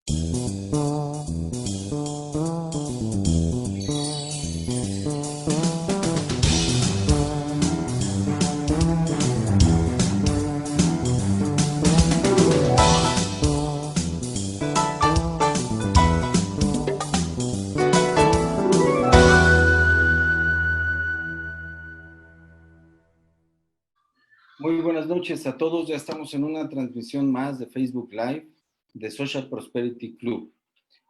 Muy buenas noches a todos. Ya estamos en una transmisión más de Facebook Live de Social Prosperity Club.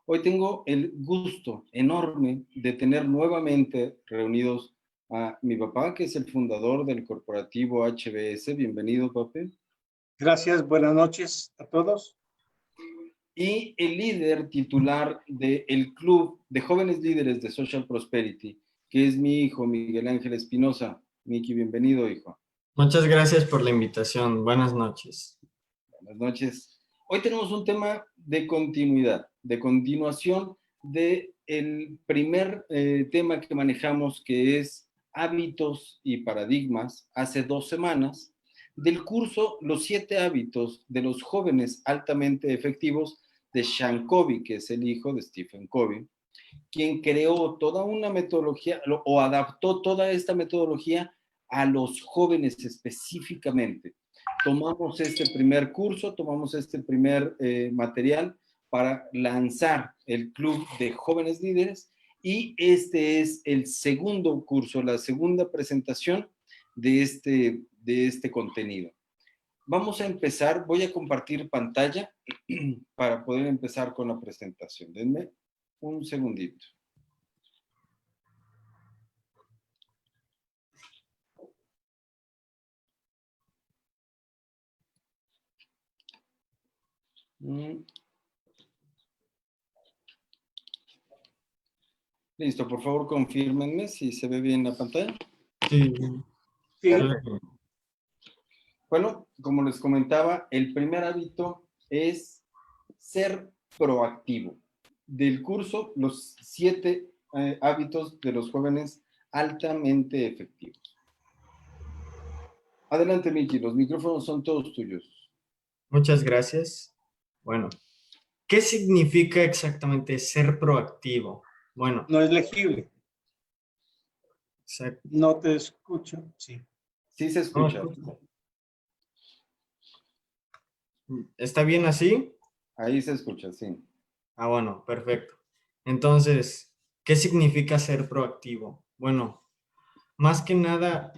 Hoy tengo el gusto enorme de tener nuevamente reunidos a mi papá, que es el fundador del corporativo HBS. Bienvenido, papi. Gracias, buenas noches a todos. Y el líder titular del Club de Jóvenes Líderes de Social Prosperity, que es mi hijo, Miguel Ángel Espinosa. Miki, bienvenido, hijo. Muchas gracias por la invitación. Buenas noches. Buenas noches. Hoy tenemos un tema de continuidad, de continuación del primer tema que manejamos, que es hábitos y paradigmas, hace 2 semanas, del curso Los 7 hábitos de los jóvenes altamente efectivos de Sean Covey, que es el hijo de Stephen Covey, quien creó toda una metodología o adaptó toda esta metodología a los jóvenes específicamente. Tomamos este primer curso, tomamos este primer material para lanzar el Club de Jóvenes Líderes, y este es el segundo curso, la segunda presentación de este contenido. Vamos a empezar, voy a compartir pantalla para poder empezar con la presentación. Denme un segundito. Listo, por favor, confírmenme si se ve bien la pantalla. Sí. Sí. Bueno, como les comentaba, el primer hábito es ser proactivo. Del curso, los 7 hábitos de los jóvenes altamente efectivos. Adelante, Miki, los micrófonos son todos tuyos. Muchas gracias. Bueno, ¿qué significa exactamente ser proactivo? Bueno, No es legible. exacto. No te escucho. Sí. Sí se escucha. ¿Está bien así? Ahí se escucha, sí. Ah, bueno, perfecto. Entonces, ¿qué significa ser proactivo? Bueno, más que nada,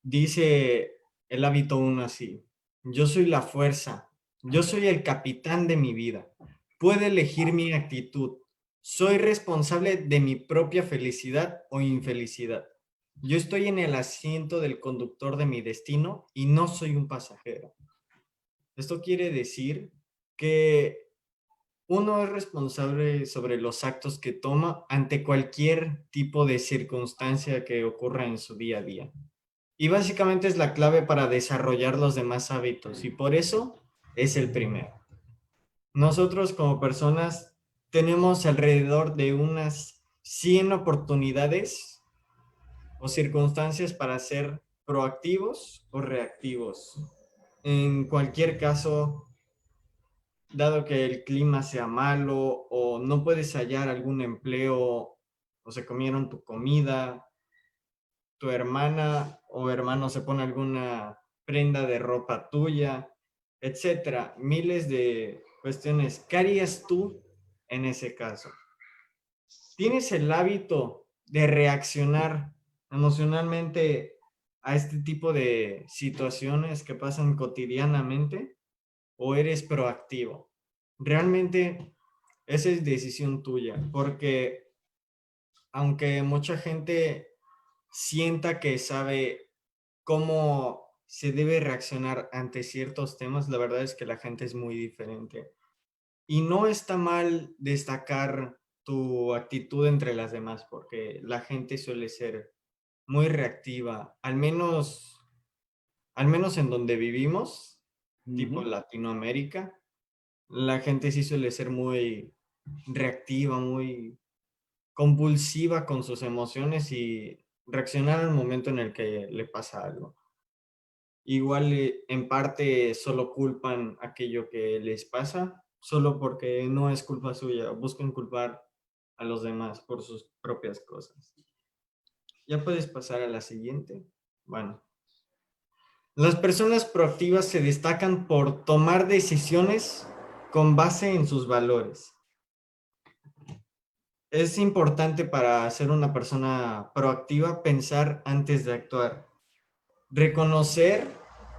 dice el hábito 1 así: yo soy la fuerza, yo soy el capitán de mi vida, puedo elegir mi actitud, soy responsable de mi propia felicidad o infelicidad. Yo estoy en el asiento del conductor de mi destino y no soy un pasajero. Esto quiere decir que uno es responsable sobre los actos que toma ante cualquier tipo de circunstancia que ocurra en su día a día. Y básicamente es la clave para desarrollar los demás hábitos, y por eso es el primero. Nosotros como personas tenemos alrededor de unas 100 oportunidades o circunstancias para ser proactivos o reactivos. En cualquier caso, dado que el clima sea malo o no puedes hallar algún empleo o se comieron tu comida, tu hermana o hermano se pone alguna prenda de ropa tuya, etcétera. Miles de cuestiones. ¿Qué harías tú en ese caso? ¿Tienes el hábito de reaccionar emocionalmente a este tipo de situaciones que pasan cotidianamente, o eres proactivo? Realmente esa es decisión tuya, porque aunque mucha gente sienta que sabe cómo se debe reaccionar ante ciertos temas, la verdad es que la gente es muy diferente. Y no está mal destacar tu actitud entre las demás, porque la gente suele ser muy reactiva, al menos en donde vivimos, tipo Latinoamérica. La gente sí suele ser muy reactiva, muy compulsiva con sus emociones y reaccionar al momento en el que le pasa algo. Igual en parte solo culpan aquello que les pasa, solo porque no es culpa suya, buscan culpar a los demás por sus propias cosas. ¿Ya puedes pasar a la siguiente? Bueno, las personas proactivas se destacan por tomar decisiones con base en sus valores. Es importante para ser una persona proactiva pensar antes de actuar. Reconocer,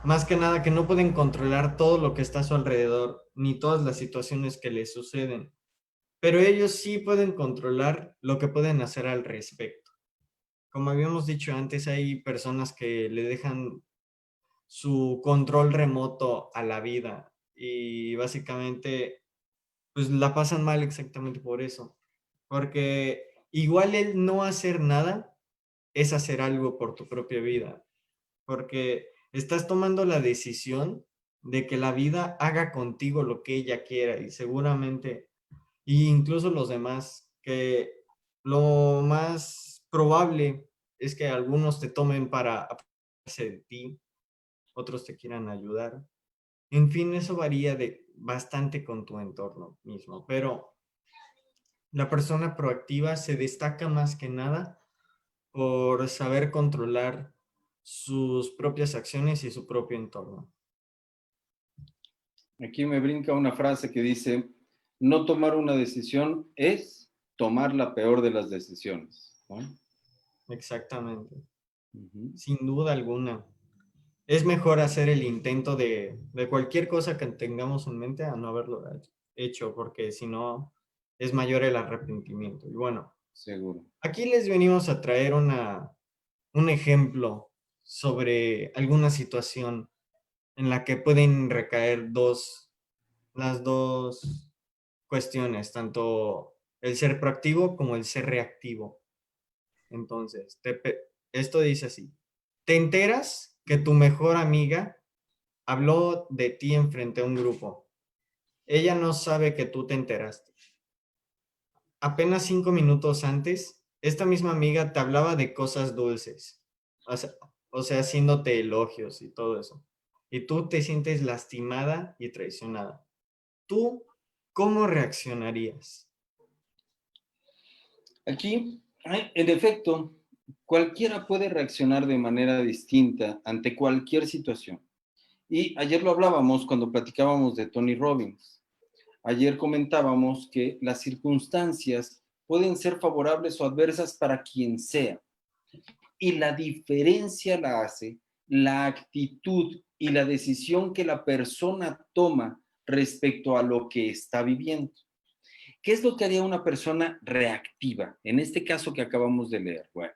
más que nada, que no pueden controlar todo lo que está a su alrededor, ni todas las situaciones que les suceden, pero ellos sí pueden controlar lo que pueden hacer al respecto. Como habíamos dicho antes, hay personas que le dejan su control remoto a la vida y básicamente pues la pasan mal exactamente por eso. Porque igual el no hacer nada es hacer algo por tu propia vida. Porque estás tomando la decisión de que la vida haga contigo lo que ella quiera y seguramente, y incluso los demás, que lo más probable es que algunos te tomen para aprovecharse de ti, otros te quieran ayudar. En fin, eso varía de bastante con tu entorno mismo, pero la persona proactiva se destaca más que nada por saber controlar sus propias acciones y su propio entorno. Aquí me brinca una frase que dice, no tomar una decisión es tomar la peor de las decisiones, ¿no? Exactamente, Ujú. sin duda alguna. Es mejor hacer el intento de cualquier cosa que tengamos en mente a no haberlo hecho, porque si no, es mayor el arrepentimiento. Y bueno, Seguro. aquí les venimos a traer un ejemplo sobre alguna situación en la que pueden recaer las dos cuestiones, tanto el ser proactivo como el ser reactivo. Entonces, esto dice así, te enteras que tu mejor amiga habló de ti enfrente a un grupo. Ella no sabe que tú te enteraste. Apenas 5 minutos antes, esta misma amiga te hablaba de cosas dulces, o sea, haciéndote elogios y todo eso. Y tú te sientes lastimada y traicionada. ¿Tú cómo reaccionarías? Aquí, en efecto, cualquiera puede reaccionar de manera distinta ante cualquier situación. Y ayer lo hablábamos cuando platicábamos de Tony Robbins. Ayer comentábamos que las circunstancias pueden ser favorables o adversas para quien sea. Y la diferencia la hace la actitud y la decisión que la persona toma respecto a lo que está viviendo. ¿Qué es lo que haría una persona reactiva? En este caso que acabamos de leer. Bueno,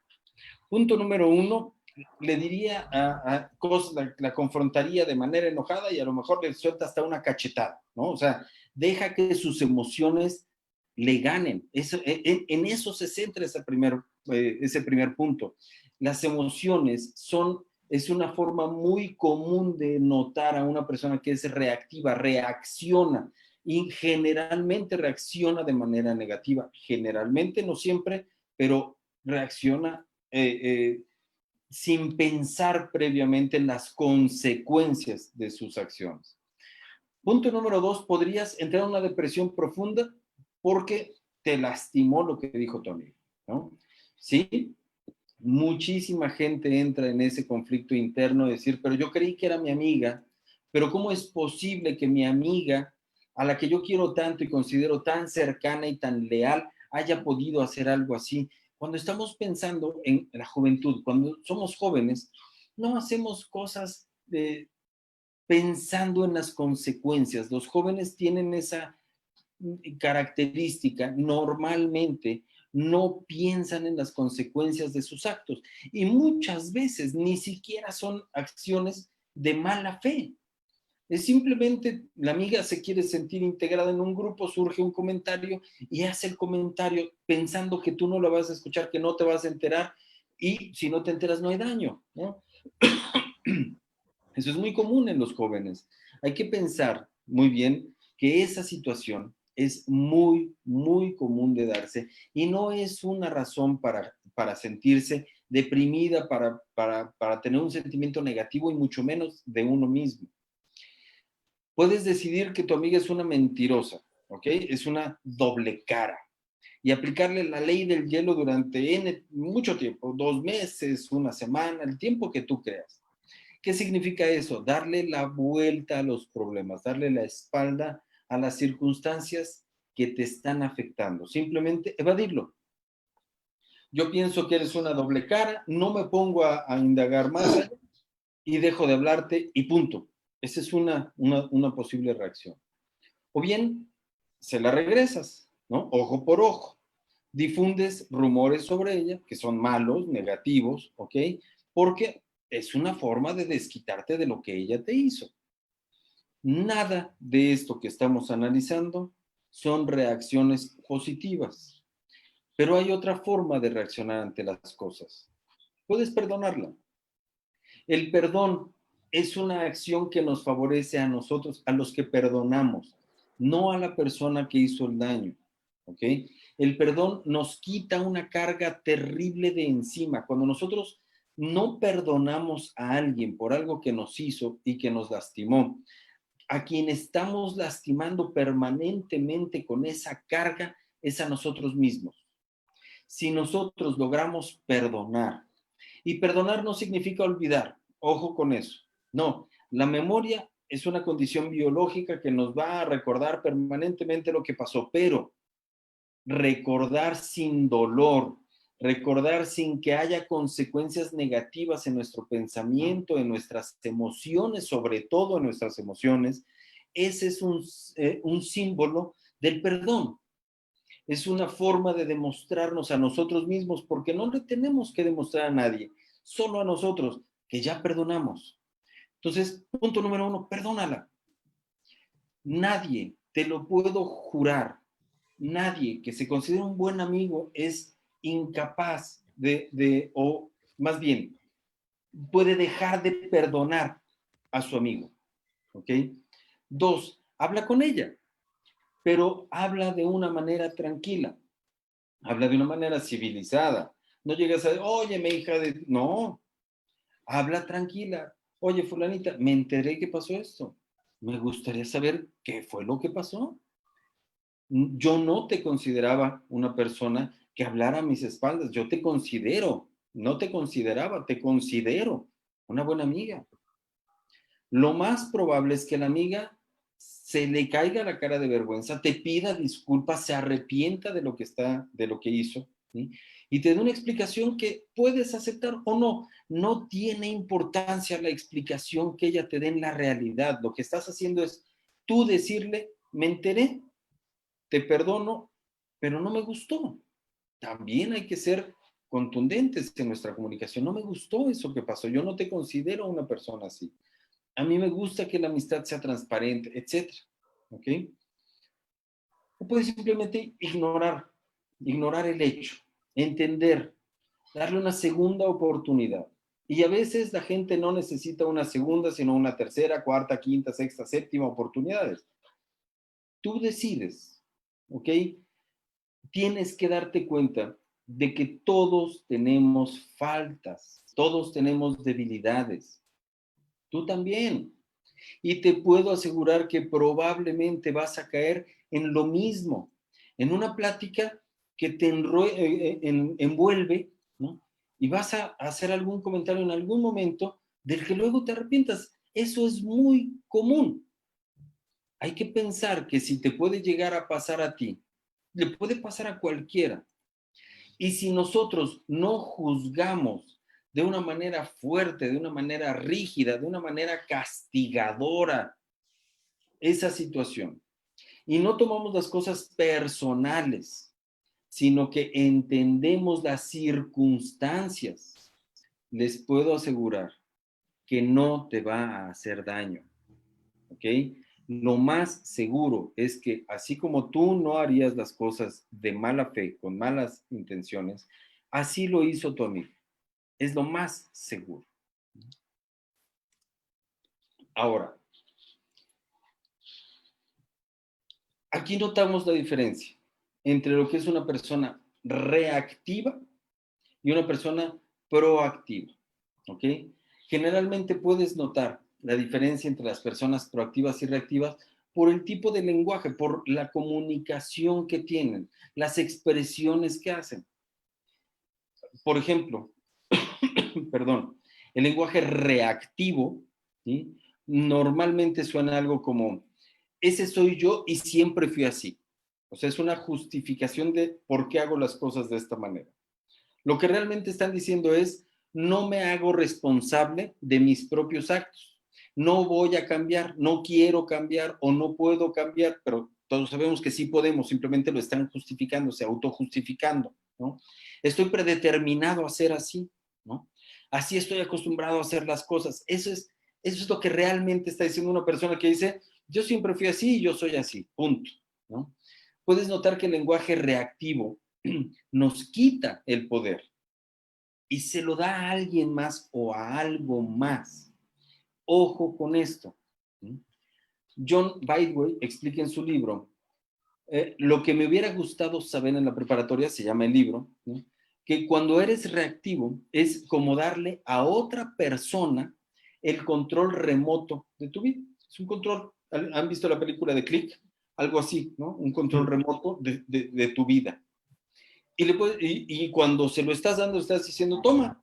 punto número uno, le diría a cosas, la confrontaría de manera enojada y a lo mejor le suelta hasta una cachetada, ¿no? O sea, deja que sus emociones le ganen. En eso se centra ese primer punto. Las emociones es una forma muy común de notar a una persona que es reactiva, reacciona y generalmente reacciona de manera negativa. Generalmente, no siempre, pero reacciona sin pensar previamente en las consecuencias de sus acciones. Punto número dos, podrías entrar en una depresión profunda porque te lastimó lo que dijo Tony, ¿no? Sí, muchísima gente entra en ese conflicto interno de decir, pero yo creí que era mi amiga, pero ¿cómo es posible que mi amiga, a la que yo quiero tanto y considero tan cercana y tan leal, haya podido hacer algo así? Cuando estamos pensando en la juventud, cuando somos jóvenes, no hacemos cosas pensando en las consecuencias. Los jóvenes tienen esa característica, normalmente no piensan en las consecuencias de sus actos y muchas veces ni siquiera son acciones de mala fe. Es simplemente la amiga se quiere sentir integrada en un grupo, surge un comentario y hace el comentario pensando que tú no lo vas a escuchar, que no te vas a enterar y si no te enteras no hay daño, ¿no? Eso es muy común en los jóvenes. Hay que pensar muy bien que esa situación es muy, muy común de darse y no es una razón para sentirse deprimida, para tener un sentimiento negativo y mucho menos de uno mismo. Puedes decidir que tu amiga es una mentirosa, ¿ok? Es una doble cara. Y aplicarle la ley del hielo durante mucho tiempo, 2 meses, una semana, el tiempo que tú creas. ¿Qué significa eso? Darle la vuelta a los problemas, darle la espalda a las circunstancias que te están afectando. Simplemente evadirlo. Yo pienso que eres una doble cara, no me pongo a indagar más allá y dejo de hablarte y punto. Esa es una posible reacción. O bien, se la regresas, ¿no? Ojo por ojo. Difundes rumores sobre ella, que son malos, negativos, ¿ok? Porque es una forma de desquitarte de lo que ella te hizo. Nada de esto que estamos analizando son reacciones positivas, pero hay otra forma de reaccionar ante las cosas. Puedes perdonarla. El perdón es una acción que nos favorece a nosotros, a los que perdonamos, no a la persona que hizo el daño, ¿ok? El perdón nos quita una carga terrible de encima. Cuando nosotros no perdonamos a alguien por algo que nos hizo y que nos lastimó, a quien estamos lastimando permanentemente con esa carga es a nosotros mismos. Si nosotros logramos perdonar, y perdonar no significa olvidar, ojo con eso. No, la memoria es una condición biológica que nos va a recordar permanentemente lo que pasó, pero recordar sin dolor, recordar sin que haya consecuencias negativas en nuestro pensamiento, en nuestras emociones, sobre todo en nuestras emociones, ese es un símbolo del perdón. Es una forma de demostrarnos a nosotros mismos, porque no le tenemos que demostrar a nadie, solo a nosotros, que ya perdonamos. Entonces, punto número 1, perdónala. Nadie, te lo puedo jurar, nadie que se considere un buen amigo es incapaz o más bien, puede dejar de perdonar a su amigo. ¿Ok? 2, habla con ella, pero habla de una manera tranquila. Habla de una manera civilizada. No llegas a, oye, mi hija de... No, habla tranquila. Oye, fulanita, me enteré que pasó esto. Me gustaría saber qué fue lo que pasó. Yo no te consideraba una persona que hablara a mis espaldas. Yo te considero, no te consideraba, te considero una buena amiga. Lo más probable es que la amiga se le caiga la cara de vergüenza, te pida disculpas, se arrepienta de lo que hizo, ¿sí? Y te dé una explicación que puedes aceptar o no. No tiene importancia la explicación que ella te dé en la realidad. Lo que estás haciendo es tú decirle, me enteré, te perdono, pero no me gustó. También hay que ser contundentes en nuestra comunicación. No me gustó eso que pasó. Yo no te considero una persona así. A mí me gusta que la amistad sea transparente, etcétera. ¿Ok? O puedes simplemente ignorar el hecho, entender, darle una segunda oportunidad. Y a veces la gente no necesita una segunda, sino una tercera, cuarta, quinta, sexta, séptima oportunidades. Tú decides, ¿ok? Tienes que darte cuenta de que todos tenemos faltas, todos tenemos debilidades. Tú también. Y te puedo asegurar que probablemente vas a caer en lo mismo, en una plática que te envuelve, ¿no? Y vas a hacer algún comentario en algún momento del que luego te arrepientas. Eso es muy común. Hay que pensar que si te puede llegar a pasar a ti, le puede pasar a cualquiera. Y si nosotros no juzgamos de una manera fuerte, de una manera rígida, de una manera castigadora esa situación, y no tomamos las cosas personales, sino que entendemos las circunstancias, les puedo asegurar que no te va a hacer daño, ¿ok? Lo más seguro es que así como tú no harías las cosas de mala fe, con malas intenciones, así lo hizo tu amigo. Es lo más seguro. Ahora, aquí notamos la diferencia entre lo que es una persona reactiva y una persona proactiva, ¿ok? Generalmente puedes notar la diferencia entre las personas proactivas y reactivas por el tipo de lenguaje, por la comunicación que tienen, las expresiones que hacen. Por ejemplo, perdón, el lenguaje reactivo, ¿sí? Normalmente suena algo como, ese soy yo y siempre fui así. O sea, es una justificación de por qué hago las cosas de esta manera. Lo que realmente están diciendo es, no me hago responsable de mis propios actos. No voy a cambiar, no quiero cambiar o no puedo cambiar, pero todos sabemos que sí podemos, simplemente lo están justificando, se autojustificando, ¿no? Estoy predeterminado a ser así, ¿no? Así estoy acostumbrado a hacer las cosas. Eso es lo que realmente está diciendo una persona que dice, yo siempre fui así y yo soy así, punto, ¿no? Puedes notar que el lenguaje reactivo nos quita el poder y se lo da a alguien más o a algo más. Ojo con esto. John Bidwell explica en su libro, lo que me hubiera gustado saber en la preparatoria, se llama el libro, ¿no? Que cuando eres reactivo es como darle a otra persona el control remoto de tu vida. Es un control, ¿han visto la película de Click? Algo así, ¿no? Un control remoto de tu vida. Y cuando se lo estás dando, estás diciendo, toma,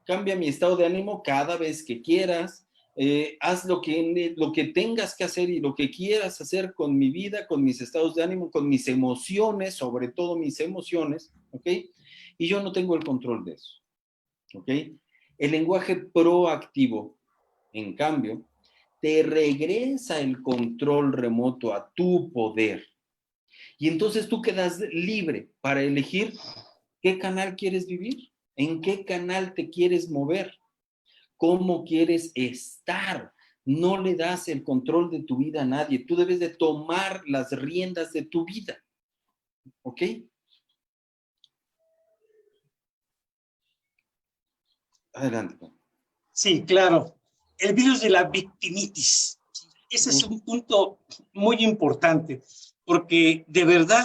cambia mi estado de ánimo cada vez que quieras, haz lo que tengas que hacer y lo que quieras hacer con mi vida, con mis estados de ánimo, con mis emociones, sobre todo mis emociones, ¿ok? Y yo no tengo el control de eso, ¿ok? El lenguaje proactivo, en cambio, te regresa el control remoto a tu poder. Y entonces tú quedas libre para elegir qué canal quieres vivir, en qué canal te quieres mover, cómo quieres estar. No le das el control de tu vida a nadie. Tú debes de tomar las riendas de tu vida. ¿Ok? Adelante. Sí, claro. El virus de la victimitis. Ese es un punto muy importante, porque de verdad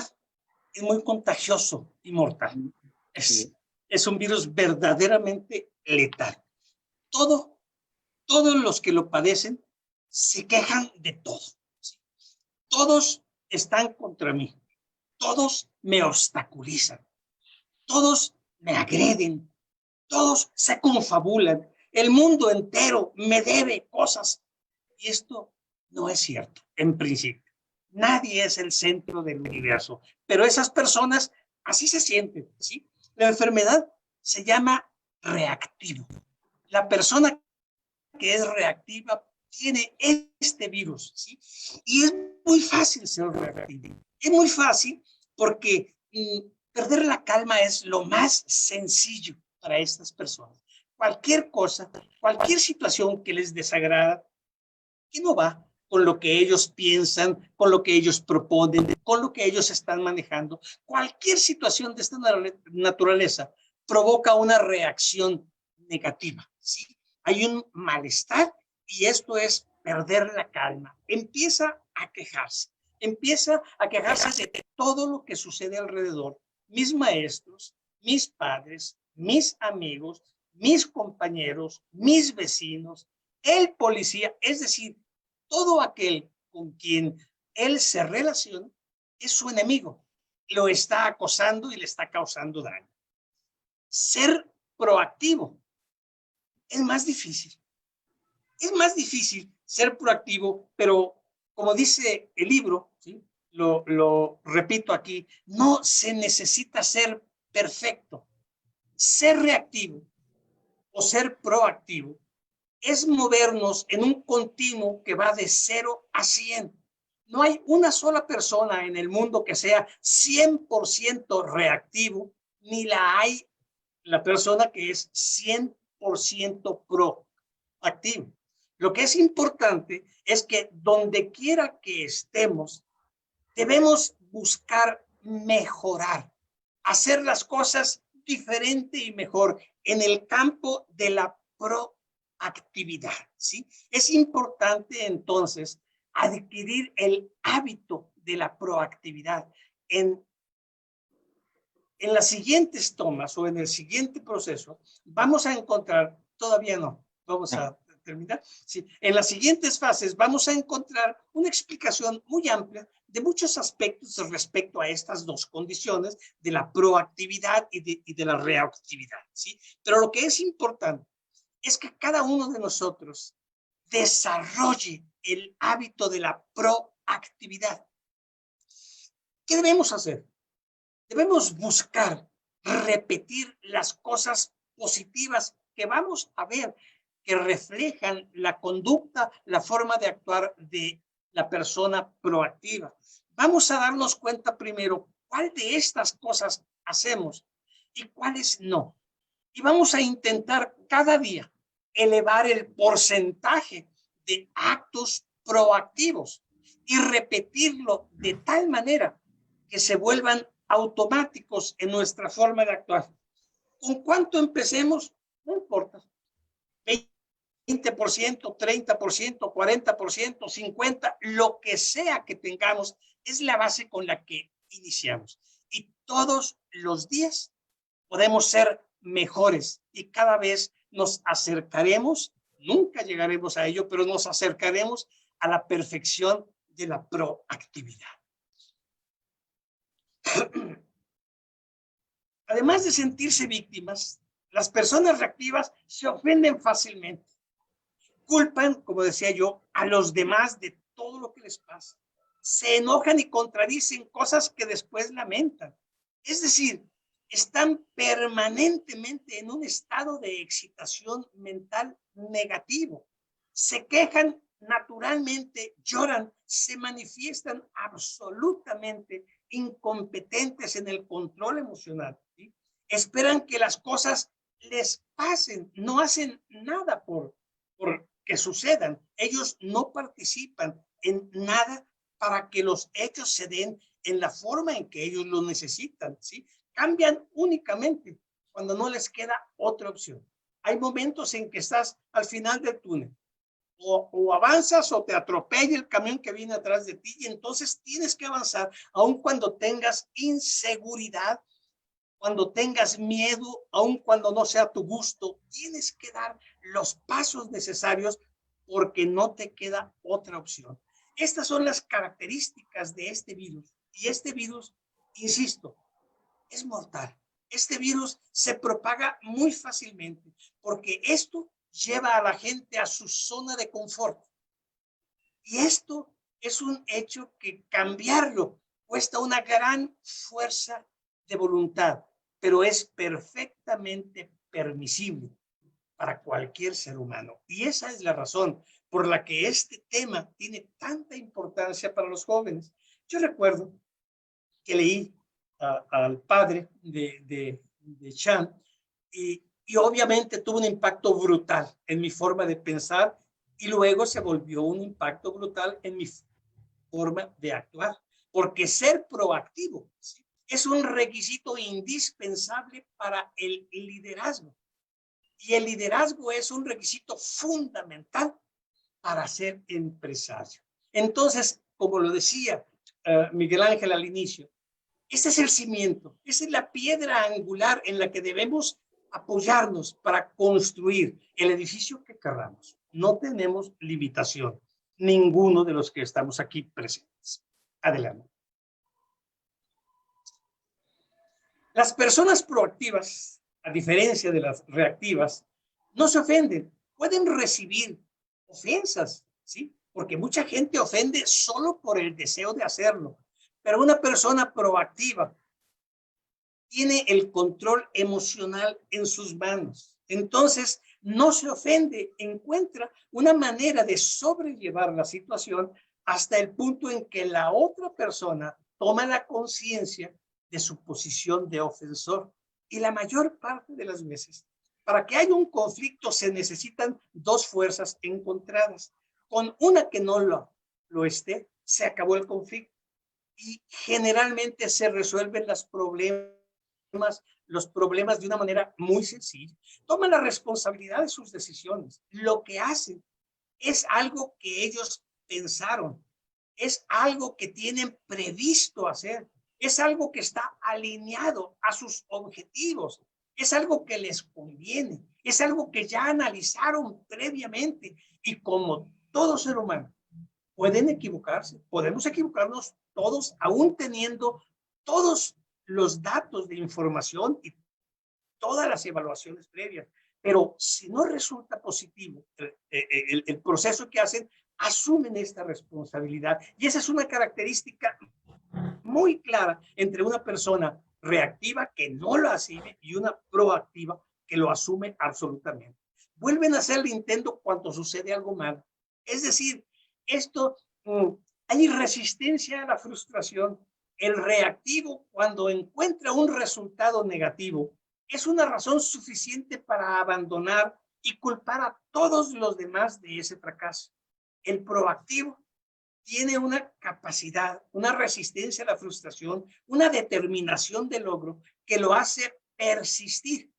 es muy contagioso y mortal. Es un virus verdaderamente letal. Todos los que lo padecen se quejan de todo. Todos están contra mí. Todos me obstaculizan. Todos me agreden. Todos se confabulan. El mundo entero me debe cosas. Y esto no es cierto, en principio. Nadie es el centro del universo, pero esas personas así se sienten, ¿sí? La enfermedad se llama reactivo. La persona que es reactiva tiene este virus, ¿sí? Y es muy fácil ser reactivo. Es muy fácil porque perder la calma es lo más sencillo para estas personas. Cualquier cosa, cualquier situación que les desagrada, que no va con lo que ellos piensan, con lo que ellos proponen, con lo que ellos están manejando, cualquier situación de esta naturaleza provoca una reacción negativa, ¿sí? Hay un malestar y esto es perder la calma. Empieza a quejarse de todo lo que sucede alrededor. Mis maestros, mis padres, mis amigos, mis compañeros, mis vecinos, el policía, es decir, todo aquel con quien él se relaciona es su enemigo. Lo está acosando y le está causando daño. Ser proactivo es más difícil. Es más difícil ser proactivo, pero como dice el libro, ¿sí? Lo repito aquí, no se necesita ser perfecto. Ser reactivo o ser proactivo es movernos en un continuo que va de 0 a 100. No hay una sola persona en el mundo que sea 100% reactivo, ni la hay la persona que es 100% proactivo. Lo que es importante es que donde quiera que estemos, debemos buscar mejorar, hacer las cosas diferente y mejor en el campo de la proactividad, ¿sí? Es importante entonces adquirir el hábito de la proactividad. En las siguientes tomas o en el siguiente proceso vamos a encontrar, todavía no, vamos a terminar. Sí. En las siguientes fases vamos a encontrar una explicación muy amplia de muchos aspectos respecto a estas dos condiciones, de la proactividad y de la reactividad, ¿sí? Pero lo que es importante es que cada uno de nosotros desarrolle el hábito de la proactividad. ¿Qué debemos hacer? Debemos buscar repetir las cosas positivas que vamos a ver, que reflejan la conducta, la forma de actuar de la persona proactiva. Vamos a darnos cuenta primero cuál de estas cosas hacemos y cuáles no. Y vamos a intentar cada día elevar el porcentaje de actos proactivos y repetirlo de tal manera que se vuelvan automáticos en nuestra forma de actuar. ¿Con cuánto empecemos? No importa. 20%, 30%, 40%, 50%, lo que sea que tengamos, es la base con la que iniciamos. Y todos los días podemos ser mejores y cada vez nos acercaremos, nunca llegaremos a ello, pero nos acercaremos a la perfección de la proactividad. Además de sentirse víctimas, las personas reactivas se ofenden fácilmente. Culpan, como decía yo, a los demás de todo lo que les pasa. Se enojan y contradicen cosas que después lamentan. Es decir, están permanentemente en un estado de excitación mental negativo. Se quejan naturalmente, lloran, se manifiestan absolutamente incompetentes en el control emocional, ¿sí? Esperan que las cosas les pasen, no hacen nada por que sucedan. Ellos no participan en nada para que los hechos se den en la forma en que ellos lo necesitan, ¿sí? Cambian únicamente cuando no les queda otra opción. Hay momentos en que estás al final del túnel. O avanzas o te atropella el camión que viene atrás de ti y entonces tienes que avanzar aun cuando tengas inseguridad, cuando tengas miedo, aun cuando no sea tu gusto, tienes que dar los pasos necesarios porque no te queda otra opción. Estas son las características de este virus y este virus, insisto, es mortal. Este virus se propaga muy fácilmente porque esto lleva a la gente a su zona de confort. Y esto es un hecho que cambiarlo cuesta una gran fuerza de voluntad, pero es perfectamente permisible para cualquier ser humano. Y esa es la razón por la que este tema tiene tanta importancia para los jóvenes. Yo recuerdo que leí al padre de Chan y obviamente tuvo un impacto brutal en mi forma de pensar y luego se volvió un impacto brutal en mi forma de actuar, porque ser proactivo, ¿sí?, es un requisito indispensable para el liderazgo y el liderazgo es un requisito fundamental para ser empresario. Entonces, como lo decía Miguel Ángel al inicio, ese es el cimiento, esa es la piedra angular en la que debemos apoyarnos para construir el edificio que queramos. No tenemos limitación, ninguno de los que estamos aquí presentes. Adelante. Las personas proactivas, a diferencia de las reactivas, no se ofenden, pueden recibir ofensas, ¿sí? Porque mucha gente ofende solo por el deseo de hacerlo. Pero una persona proactiva tiene el control emocional en sus manos. Entonces, no se ofende, encuentra una manera de sobrellevar la situación hasta el punto en que la otra persona toma la conciencia de su posición de ofensor. Y la mayor parte de las veces, para que haya un conflicto, se necesitan dos fuerzas encontradas. Con una que no lo esté, se acabó el conflicto. Y generalmente se resuelven los problemas de una manera muy sencilla. Toman la responsabilidad de sus decisiones. Lo que hacen es algo que ellos pensaron, es algo que tienen previsto hacer, es algo que está alineado a sus objetivos. es algo que les conviene, es algo que ya analizaron previamente. Y como todo ser humano, pueden equivocarse, podemos equivocarnos todos, aún teniendo todos los datos de información y todas las evaluaciones previas. Pero si no resulta positivo el proceso que hacen, asumen esta responsabilidad. Y esa es una característica muy clara entre una persona reactiva que no lo asume y una proactiva que lo asume absolutamente. Vuelven a hacer el intento cuando sucede algo malo. Es decir, esto, hay resistencia a la frustración. El reactivo, cuando encuentra un resultado negativo, es una razón suficiente para abandonar y culpar a todos los demás de ese fracaso. El proactivo tiene una capacidad, una resistencia a la frustración, una determinación de logro que lo hace persistir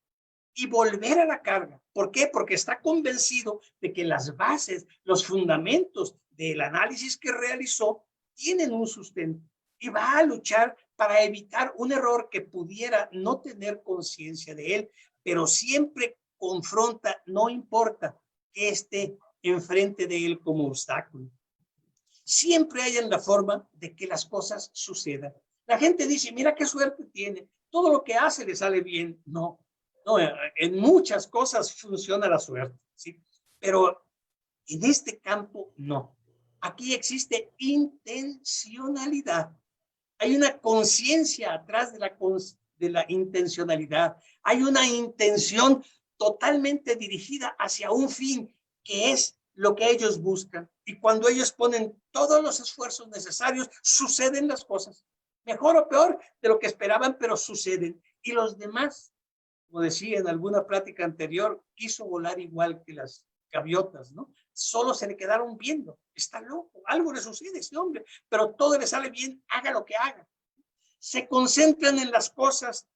y volver a la carga. ¿Por qué? Porque está convencido de que las bases, los fundamentos del análisis que realizó tienen un sustento y va a luchar para evitar un error que pudiera no tener conciencia de él, pero siempre confronta, no importa que esté enfrente de él como obstáculo. Siempre hay en la forma de que las cosas sucedan. La gente dice, mira qué suerte tiene, todo lo que hace le sale bien. No, no, en muchas cosas funciona la suerte, ¿sí? Pero en este campo no. Aquí existe intencionalidad. Hay una conciencia atrás de la intencionalidad. Hay una intención totalmente dirigida hacia un fin que es lo que ellos buscan. Y cuando ellos ponen todos los esfuerzos necesarios, suceden las cosas. Mejor o peor de lo que esperaban, pero suceden. Y los demás, como decía en alguna plática anterior, quiso volar igual que las gaviotas, ¿no? Solo se le quedaron viendo. Está loco, algo le sucede a ese hombre, pero todo le sale bien, haga lo que haga. Se concentran en las cosas,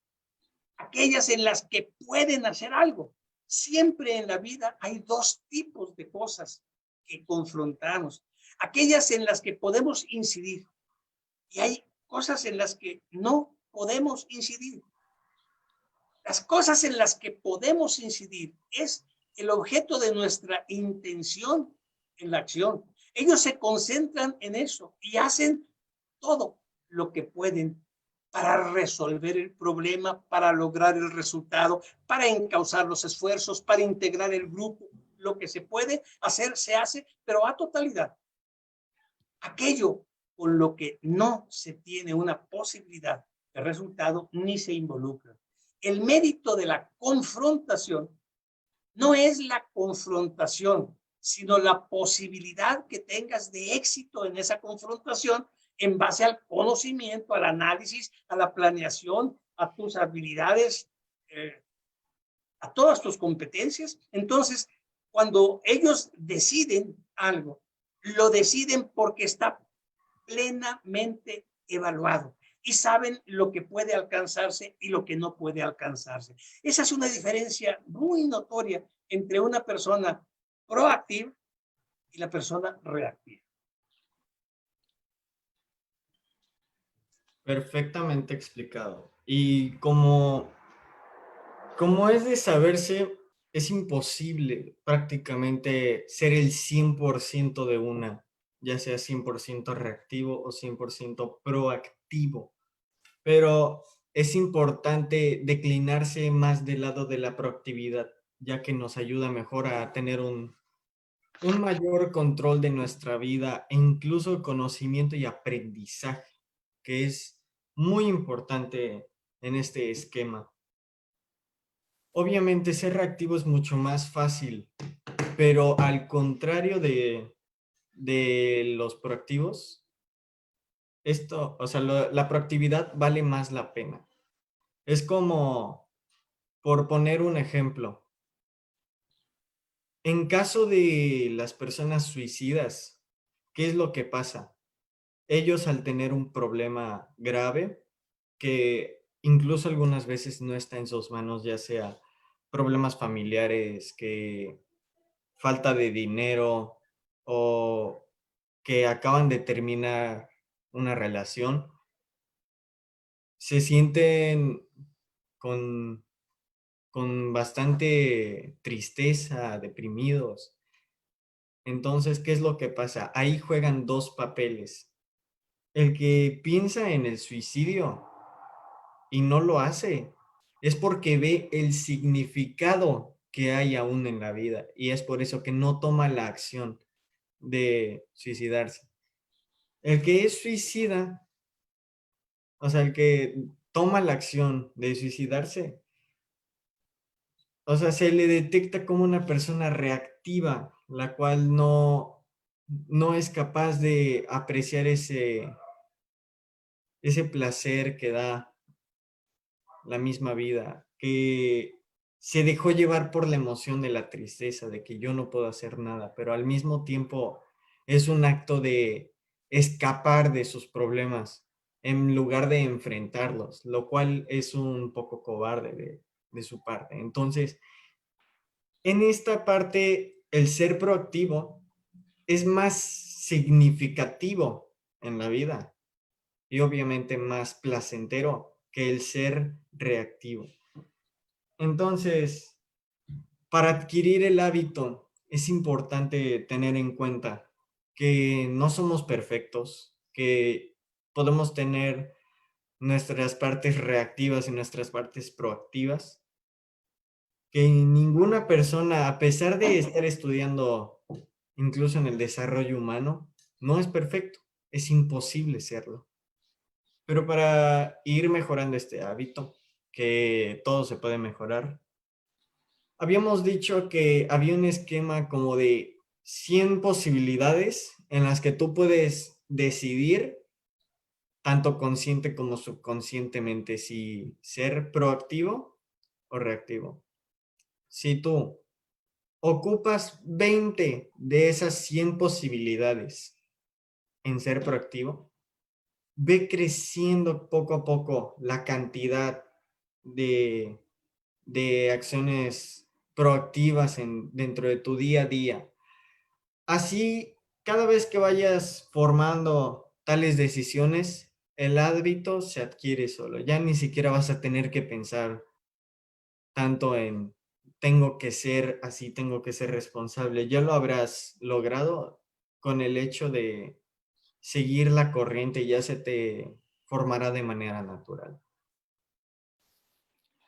aquellas en las que pueden hacer algo. Siempre en la vida hay dos tipos de cosas que confrontamos. Aquellas en las que podemos incidir y hay cosas en las que no podemos incidir. Las cosas en las que podemos incidir es el objeto de nuestra intención en la acción. Ellos se concentran en eso y hacen todo lo que pueden para resolver el problema, para lograr el resultado, para encauzar los esfuerzos, para integrar el grupo. Lo que se puede hacer, se hace, pero a totalidad. Aquello con lo que no se tiene una posibilidad de resultado, ni se involucra. El mérito de la confrontación no es la confrontación, sino la posibilidad que tengas de éxito en esa confrontación en base al conocimiento, al análisis, a la planeación, a tus habilidades, a todas tus competencias. Entonces, cuando ellos deciden algo, lo deciden porque está plenamente evaluado y saben lo que puede alcanzarse y lo que no puede alcanzarse. Esa es una diferencia muy notoria entre una persona proactiva y la persona reactiva. Perfectamente explicado. Y como es de saberse, es imposible prácticamente ser el 100% de una, ya sea 100% reactivo o 100% proactivo. Pero es importante declinarse más del lado de la proactividad, ya que nos ayuda mejor a tener un mayor control de nuestra vida e incluso conocimiento y aprendizaje, que es muy importante en este esquema. Obviamente ser reactivo es mucho más fácil, pero al contrario de los proactivos, la proactividad vale más la pena. Es como, por poner un ejemplo, en caso de las personas suicidas, ¿qué es lo que pasa? Ellos al tener un problema grave, que incluso algunas veces no está en sus manos, ya sea problemas familiares, que falta de dinero o que acaban de terminar una relación, se sienten con con bastante tristeza, deprimidos. Entonces, ¿qué es lo que pasa? Ahí juegan dos papeles. El que piensa en el suicidio y no lo hace es porque ve el significado que hay aún en la vida y es por eso que no toma la acción de suicidarse. El que es suicida, o sea, el que toma la acción de suicidarse, o sea, se le detecta como una persona reactiva, la cual no es capaz de apreciar ese placer que da la misma vida, que se dejó llevar por la emoción de la tristeza, de que yo no puedo hacer nada, pero al mismo tiempo es un acto de escapar de sus problemas en lugar de enfrentarlos, lo cual es un poco cobarde de su parte. Entonces, en esta parte, el ser proactivo es más significativo en la vida y obviamente más placentero que el ser reactivo. Entonces, para adquirir el hábito es importante tener en cuenta que no somos perfectos, que podemos tener nuestras partes reactivas y nuestras partes proactivas, que ninguna persona, a pesar de estar estudiando incluso en el desarrollo humano, no es perfecto, es imposible serlo. Pero para ir mejorando este hábito, que todo se puede mejorar, habíamos dicho que había un esquema como de 100 posibilidades en las que tú puedes decidir, tanto consciente como subconscientemente, si ser proactivo o reactivo. Si tú ocupas 20 de esas 100 posibilidades en ser proactivo, ve creciendo poco a poco la cantidad de, de acciones proactivas dentro de tu día a día. Así, cada vez que vayas formando tales decisiones, el hábito se adquiere solo. Ya ni siquiera vas a tener que pensar tanto en tengo que ser así, tengo que ser responsable. Ya lo habrás logrado con el hecho de seguir la corriente, ya se te formará de manera natural.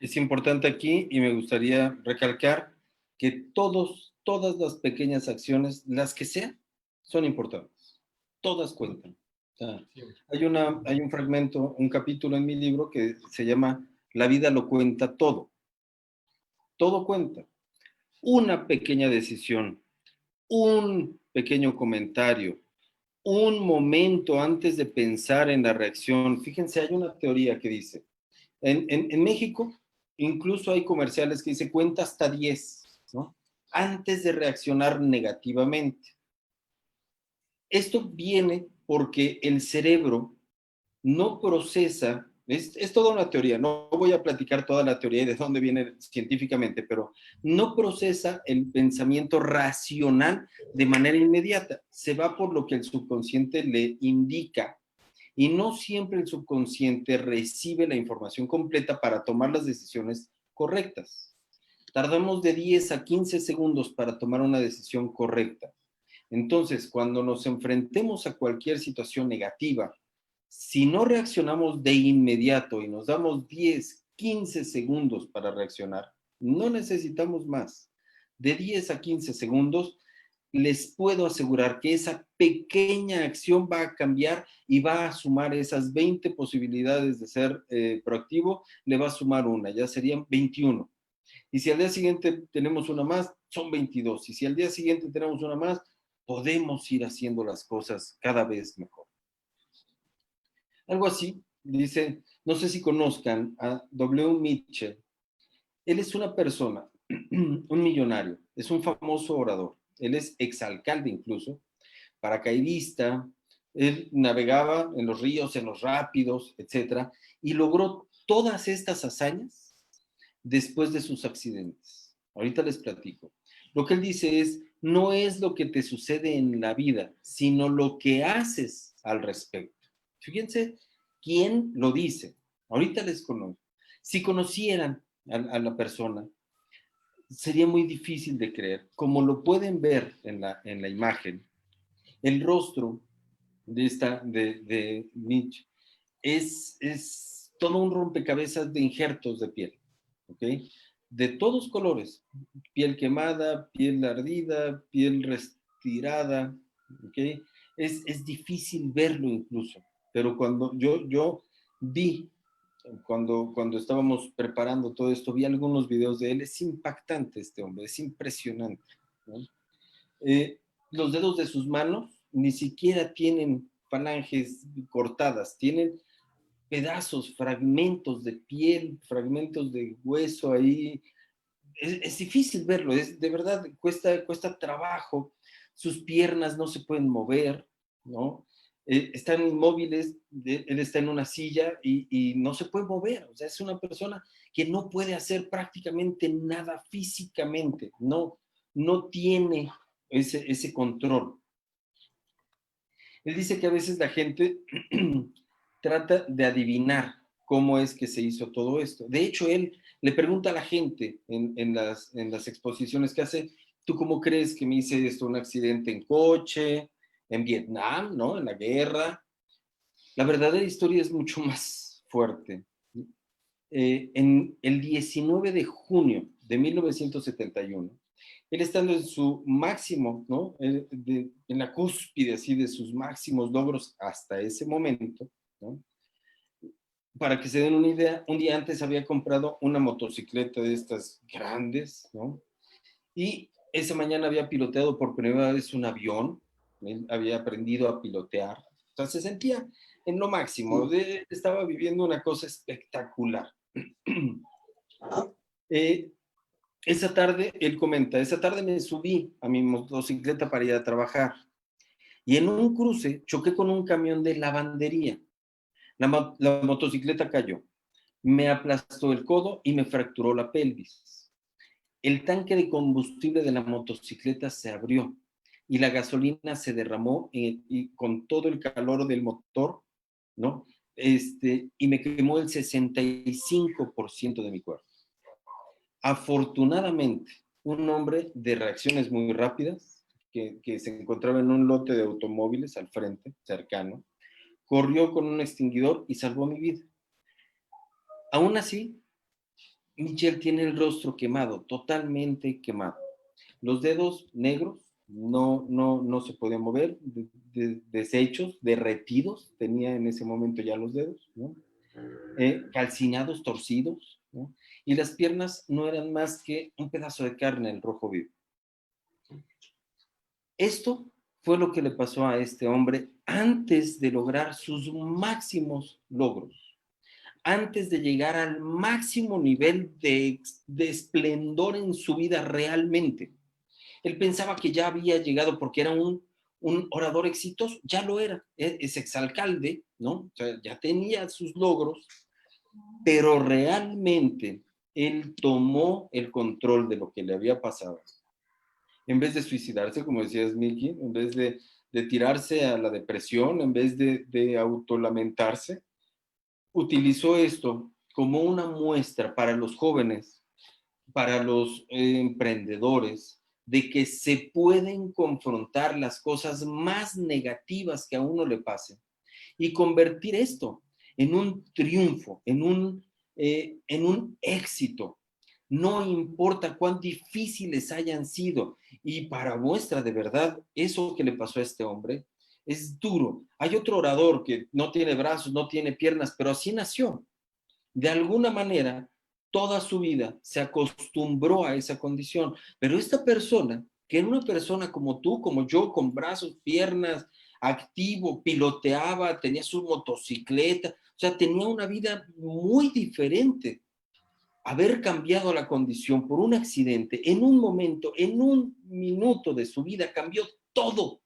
Es importante aquí y me gustaría recalcar que todas las pequeñas acciones, las que sean, son importantes. Todas cuentan. O sea, hay un fragmento, un capítulo en mi libro que se llama La vida lo cuenta todo. Todo cuenta. Una pequeña decisión, un pequeño comentario, un momento antes de pensar en la reacción. Fíjense, hay una teoría que dice, en México incluso hay comerciales que dice cuenta hasta 10, ¿no? Antes de reaccionar negativamente. Esto viene porque el cerebro no procesa, es toda una teoría, no voy a platicar toda la teoría y de dónde viene científicamente, pero no procesa el pensamiento racional de manera inmediata, se va por lo que el subconsciente le indica y no siempre el subconsciente recibe la información completa para tomar las decisiones correctas. Tardamos de 10 a 15 segundos para tomar una decisión correcta. Entonces, cuando nos enfrentemos a cualquier situación negativa, si no reaccionamos de inmediato y nos damos 10, 15 segundos para reaccionar, no necesitamos más. De 10 a 15 segundos, les puedo asegurar que esa pequeña acción va a cambiar y va a sumar esas 20 posibilidades de ser proactivo, le va a sumar una, ya serían 21. Y si al día siguiente tenemos una más, son 22. Y si al día siguiente tenemos una más, podemos ir haciendo las cosas cada vez mejor. Algo así, dice, no sé si conozcan a W. Mitchell. Él es una persona, un millonario, es un famoso orador. Él es exalcalde incluso, paracaidista, él navegaba en los ríos, en los rápidos, etcétera, y logró todas estas hazañas después de sus accidentes. Ahorita les platico. Lo que él dice es, no es lo que te sucede en la vida, sino lo que haces al respecto. Fíjense quién lo dice. Ahorita les conozco. Si conocieran a la persona, sería muy difícil de creer. Como lo pueden ver en la imagen, el rostro de Mitch es todo un rompecabezas de injertos de piel, ¿ok? De todos colores, piel quemada, piel ardida, piel retirada, ¿ok? Es difícil verlo incluso, pero cuando yo vi, cuando estábamos preparando todo esto, vi algunos videos de él, es impactante este hombre, es impresionante, ¿no? Eh, los dedos de sus manos ni siquiera tienen falanges cortadas, tienen pedazos, fragmentos de piel, fragmentos de hueso ahí. Es difícil verlo, de verdad, cuesta trabajo. Sus piernas no se pueden mover, ¿no? Están inmóviles, él está en una silla y no se puede mover. O sea, es una persona que no puede hacer prácticamente nada físicamente, no tiene ese control. Él dice que a veces la gente trata de adivinar cómo es que se hizo todo esto. De hecho, él le pregunta a la gente en las exposiciones que hace, ¿tú cómo crees que me hice esto? ¿Un accidente en coche? ¿En Vietnam? ¿No? ¿En la guerra? La verdadera historia es mucho más fuerte. En el 19 de junio de 1971, él estando en su máximo, ¿no? En la cúspide así de sus máximos logros hasta ese momento, ¿no? Para que se den una idea, un día antes había comprado una motocicleta de estas grandes, ¿no? Y esa mañana había piloteado por primera vez un avión, él había aprendido a pilotear, o sea, se sentía en lo máximo, estaba viviendo una cosa espectacular. Eh, esa tarde, él comenta, esa tarde me subí a mi motocicleta para ir a trabajar y en un cruce choqué con un camión de lavandería. La motocicleta cayó, me aplastó el codo y me fracturó la pelvis. El tanque de combustible de la motocicleta se abrió y la gasolina se derramó y con todo el calor del motor, ¿no? Y me quemó el 65% de mi cuerpo. Afortunadamente, un hombre de reacciones muy rápidas, que se encontraba en un lote de automóviles al frente, cercano, corrió con un extinguidor y salvó mi vida. Aún así, Michelle tiene el rostro quemado, totalmente quemado. Los dedos negros no se podían mover, deshechos, derretidos, tenía en ese momento ya los dedos, ¿no? Calcinados, torcidos, ¿no? Y las piernas no eran más que un pedazo de carne en rojo vivo. Esto fue lo que le pasó a este hombre antes de lograr sus máximos logros, antes de llegar al máximo nivel de esplendor en su vida realmente. Él pensaba que ya había llegado porque era un orador exitoso, ya lo era, es exalcalde, ¿no? O sea, ya tenía sus logros, pero realmente él tomó el control de lo que le había pasado. En vez de suicidarse, como decías, Miki, en vez de tirarse a la depresión, en vez de autolamentarse, utilizó esto como una muestra para los jóvenes, para los emprendedores, de que se pueden confrontar las cosas más negativas que a uno le pasen y convertir esto en un triunfo, en un éxito. No importa cuán difíciles hayan sido. Y para muestra de verdad, eso que le pasó a este hombre es duro. Hay otro orador que no tiene brazos, no tiene piernas, pero así nació. De alguna manera, toda su vida se acostumbró a esa condición. Pero esta persona, que era una persona como tú, como yo, con brazos, piernas, activo, piloteaba, tenía su motocicleta, o sea, tenía una vida muy diferente. Haber cambiado la condición por un accidente en un momento, en un minuto de su vida, cambió todo.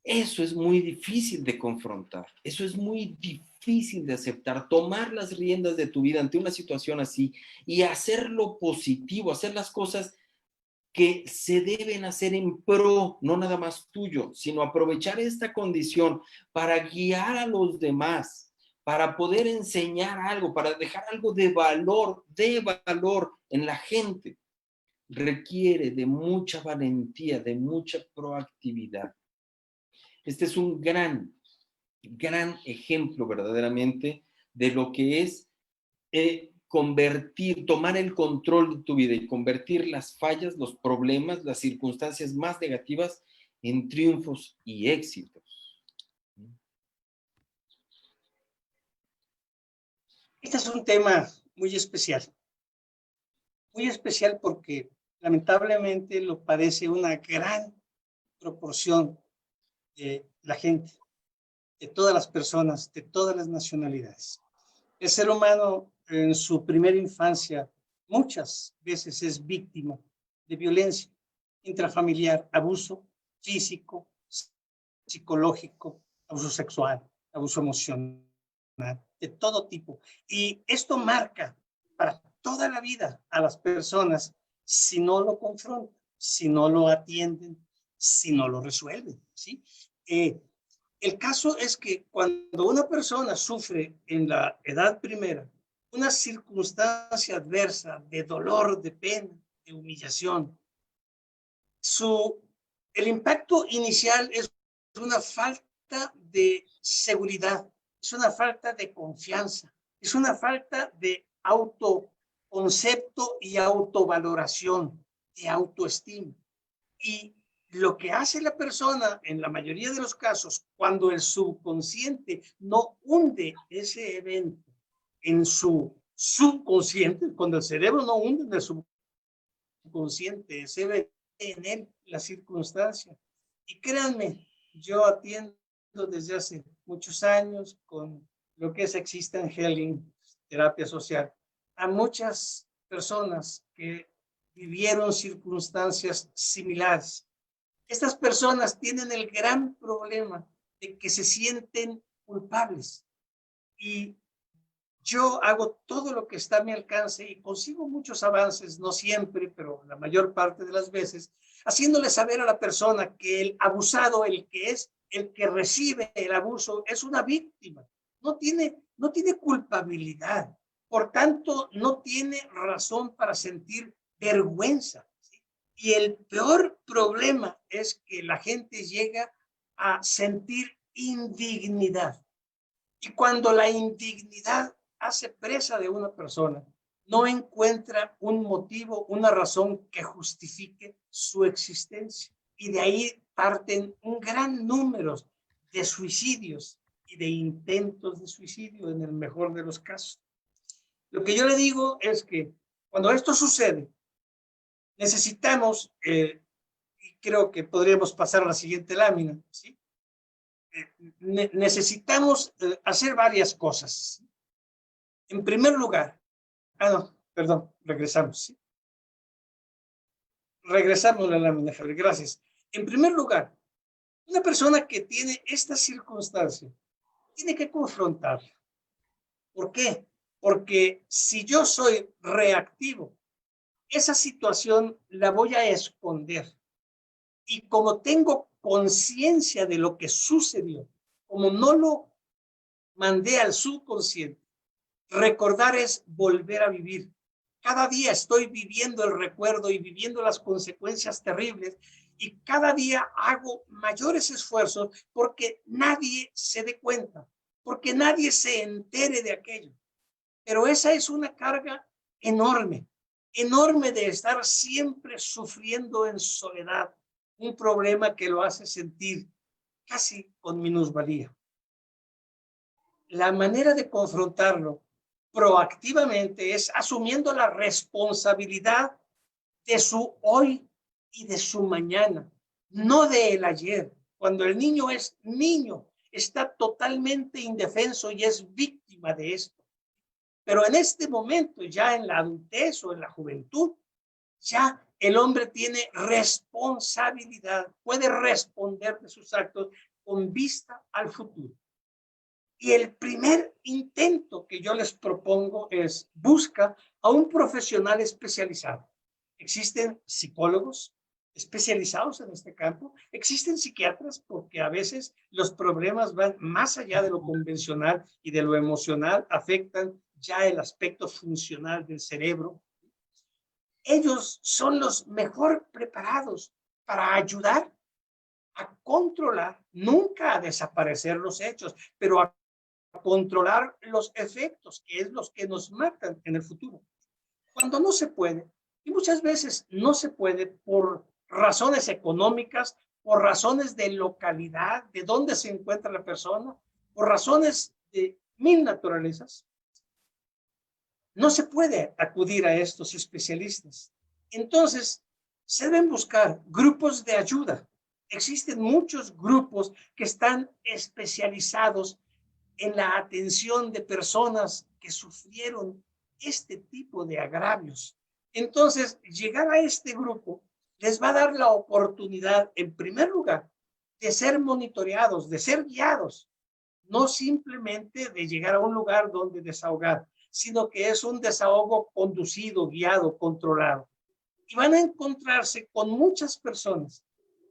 Eso es muy difícil de confrontar, eso es muy difícil de aceptar, tomar las riendas de tu vida ante una situación así y hacerlo positivo, hacer las cosas que se deben hacer en pro, no nada más tuyo, sino aprovechar esta condición para guiar a los demás, para poder enseñar algo, para dejar algo de valor en la gente, requiere de mucha valentía, de mucha proactividad. Este es un gran ejemplo verdaderamente de lo que es tomar el control de tu vida y convertir las fallas, los problemas, las circunstancias más negativas en triunfos y éxitos. Este es un tema muy especial porque lamentablemente lo padece una gran proporción de la gente, de todas las personas, de todas las nacionalidades. El ser humano en su primera infancia muchas veces es víctima de violencia intrafamiliar, abuso físico, psicológico, abuso sexual, abuso emocional, de todo tipo. Y esto marca para toda la vida a las personas si no lo confrontan, si no lo atienden, si no lo resuelven, ¿sí? El caso es que cuando una persona sufre en la edad primera una circunstancia adversa de dolor, de pena, de humillación, el impacto inicial es una falta de seguridad, es una falta de confianza, es una falta de autoconcepto y autovaloración, de autoestima. Y lo que hace la persona en la mayoría de los casos, cuando el subconsciente no hunde ese evento en su subconsciente, cuando el cerebro no hunde en el subconsciente ese evento, en él la circunstancia. Y créanme, yo atiendo desde hace muchos años con lo que es Existence Healing, terapia social, a muchas personas que vivieron circunstancias similares. Estas personas tienen el gran problema de que se sienten culpables. Y yo hago todo lo que está a mi alcance y consigo muchos avances, no siempre, pero la mayor parte de las veces, haciéndole saber a la persona que el abusado, el que recibe el abuso, es una víctima. No tiene culpabilidad. Por tanto, no tiene razón para sentir vergüenza. ¿Sí? Y el peor problema es que la gente llega a sentir indignidad. Y cuando la indignidad hace presa de una persona, no encuentra un motivo, una razón que justifique su existencia. Y de ahí parten un gran número de suicidios y de intentos de suicidio en el mejor de los casos. Lo que yo le digo es que cuando esto sucede, necesitamos, y creo que podríamos pasar a la siguiente lámina, ¿sí? Necesitamos hacer varias cosas. En primer lugar, no, perdón, regresamos. ¿Sí? Regresamos a la lámina, Javier, gracias. En primer lugar, una persona que tiene esta circunstancia tiene que confrontarla. ¿Por qué? Porque si yo soy reactivo, esa situación la voy a esconder. Y como tengo conciencia de lo que sucedió, como no lo mandé al subconsciente, recordar es volver a vivir. Cada día estoy viviendo el recuerdo y viviendo las consecuencias terribles y cada día hago mayores esfuerzos porque nadie se dé cuenta, porque nadie se entere de aquello. Pero esa es una carga enorme, enorme de estar siempre sufriendo en soledad, un problema que lo hace sentir casi con minusvalía. La manera de confrontarlo proactivamente es asumiendo la responsabilidad de su hoy y de su mañana, no de el ayer. Cuando el niño es niño, está totalmente indefenso y es víctima de esto. Pero en este momento, ya en la adultez o en la juventud, ya el hombre tiene responsabilidad, puede responder de sus actos con vista al futuro. Y el primer intento que yo les propongo es busca a un profesional especializado. Existen psicólogos, especializados en este campo. Existen psiquiatras porque a veces los problemas van más allá de lo convencional y de lo emocional, afectan ya el aspecto funcional del cerebro. Ellos son los mejor preparados para ayudar a controlar, nunca a desaparecer los hechos, pero a controlar los efectos, que es los que nos matan en el futuro. Cuando no se puede, y muchas veces no se puede por razones económicas, por razones de localidad, de dónde se encuentra la persona, por razones de mil naturalezas, no se puede acudir a estos especialistas. Entonces, se deben buscar grupos de ayuda. Existen muchos grupos que están especializados en la atención de personas que sufrieron este tipo de agravios. Entonces, llegar a este grupo les va a dar la oportunidad, en primer lugar, de ser monitoreados, de ser guiados, no simplemente de llegar a un lugar donde desahogar, sino que es un desahogo conducido, guiado, controlado. Y van a encontrarse con muchas personas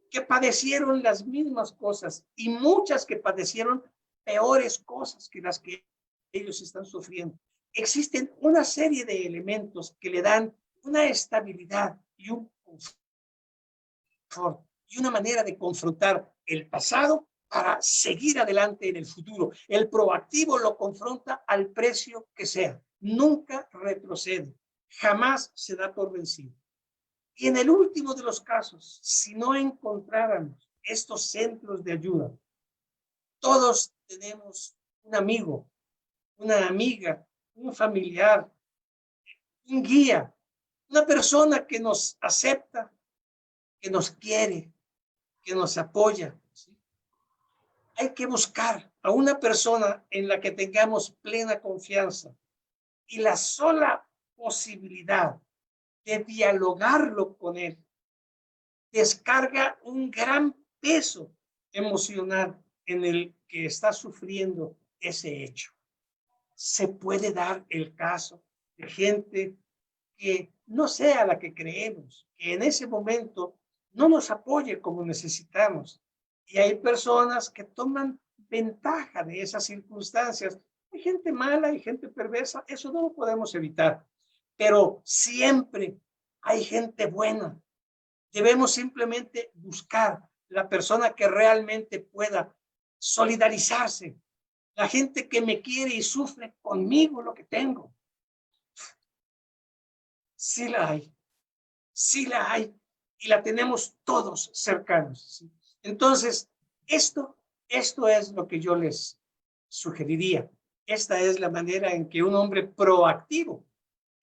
que padecieron las mismas cosas y muchas que padecieron peores cosas que las que ellos están sufriendo. Existen una serie de elementos que le dan una estabilidad y un confort y una manera de confrontar el pasado para seguir adelante en el futuro. El proactivo lo confronta al precio que sea. Nunca retrocede. Jamás se da por vencido. Y en el último de los casos, si no encontráramos estos centros de ayuda, todos tenemos un amigo, una amiga, un familiar, un guía, una persona que nos acepta, que nos quiere, que nos apoya. ¿Sí? Hay que buscar a una persona en la que tengamos plena confianza y la sola posibilidad de dialogarlo con él descarga un gran peso emocional en el que está sufriendo ese hecho. Se puede dar el caso de gente que no sea la que creemos, que en ese momento no nos apoye como necesitamos. Y hay personas que toman ventaja de esas circunstancias. Hay gente mala, hay gente perversa, eso no lo podemos evitar. Pero siempre hay gente buena. Debemos simplemente buscar la persona que realmente pueda solidarizarse, la gente que me quiere y sufre conmigo lo que tengo. Sí la hay, sí la hay, y la tenemos todos cercanos. ¿Sí? Entonces, esto es lo que yo les sugeriría. Esta es la manera en que un hombre proactivo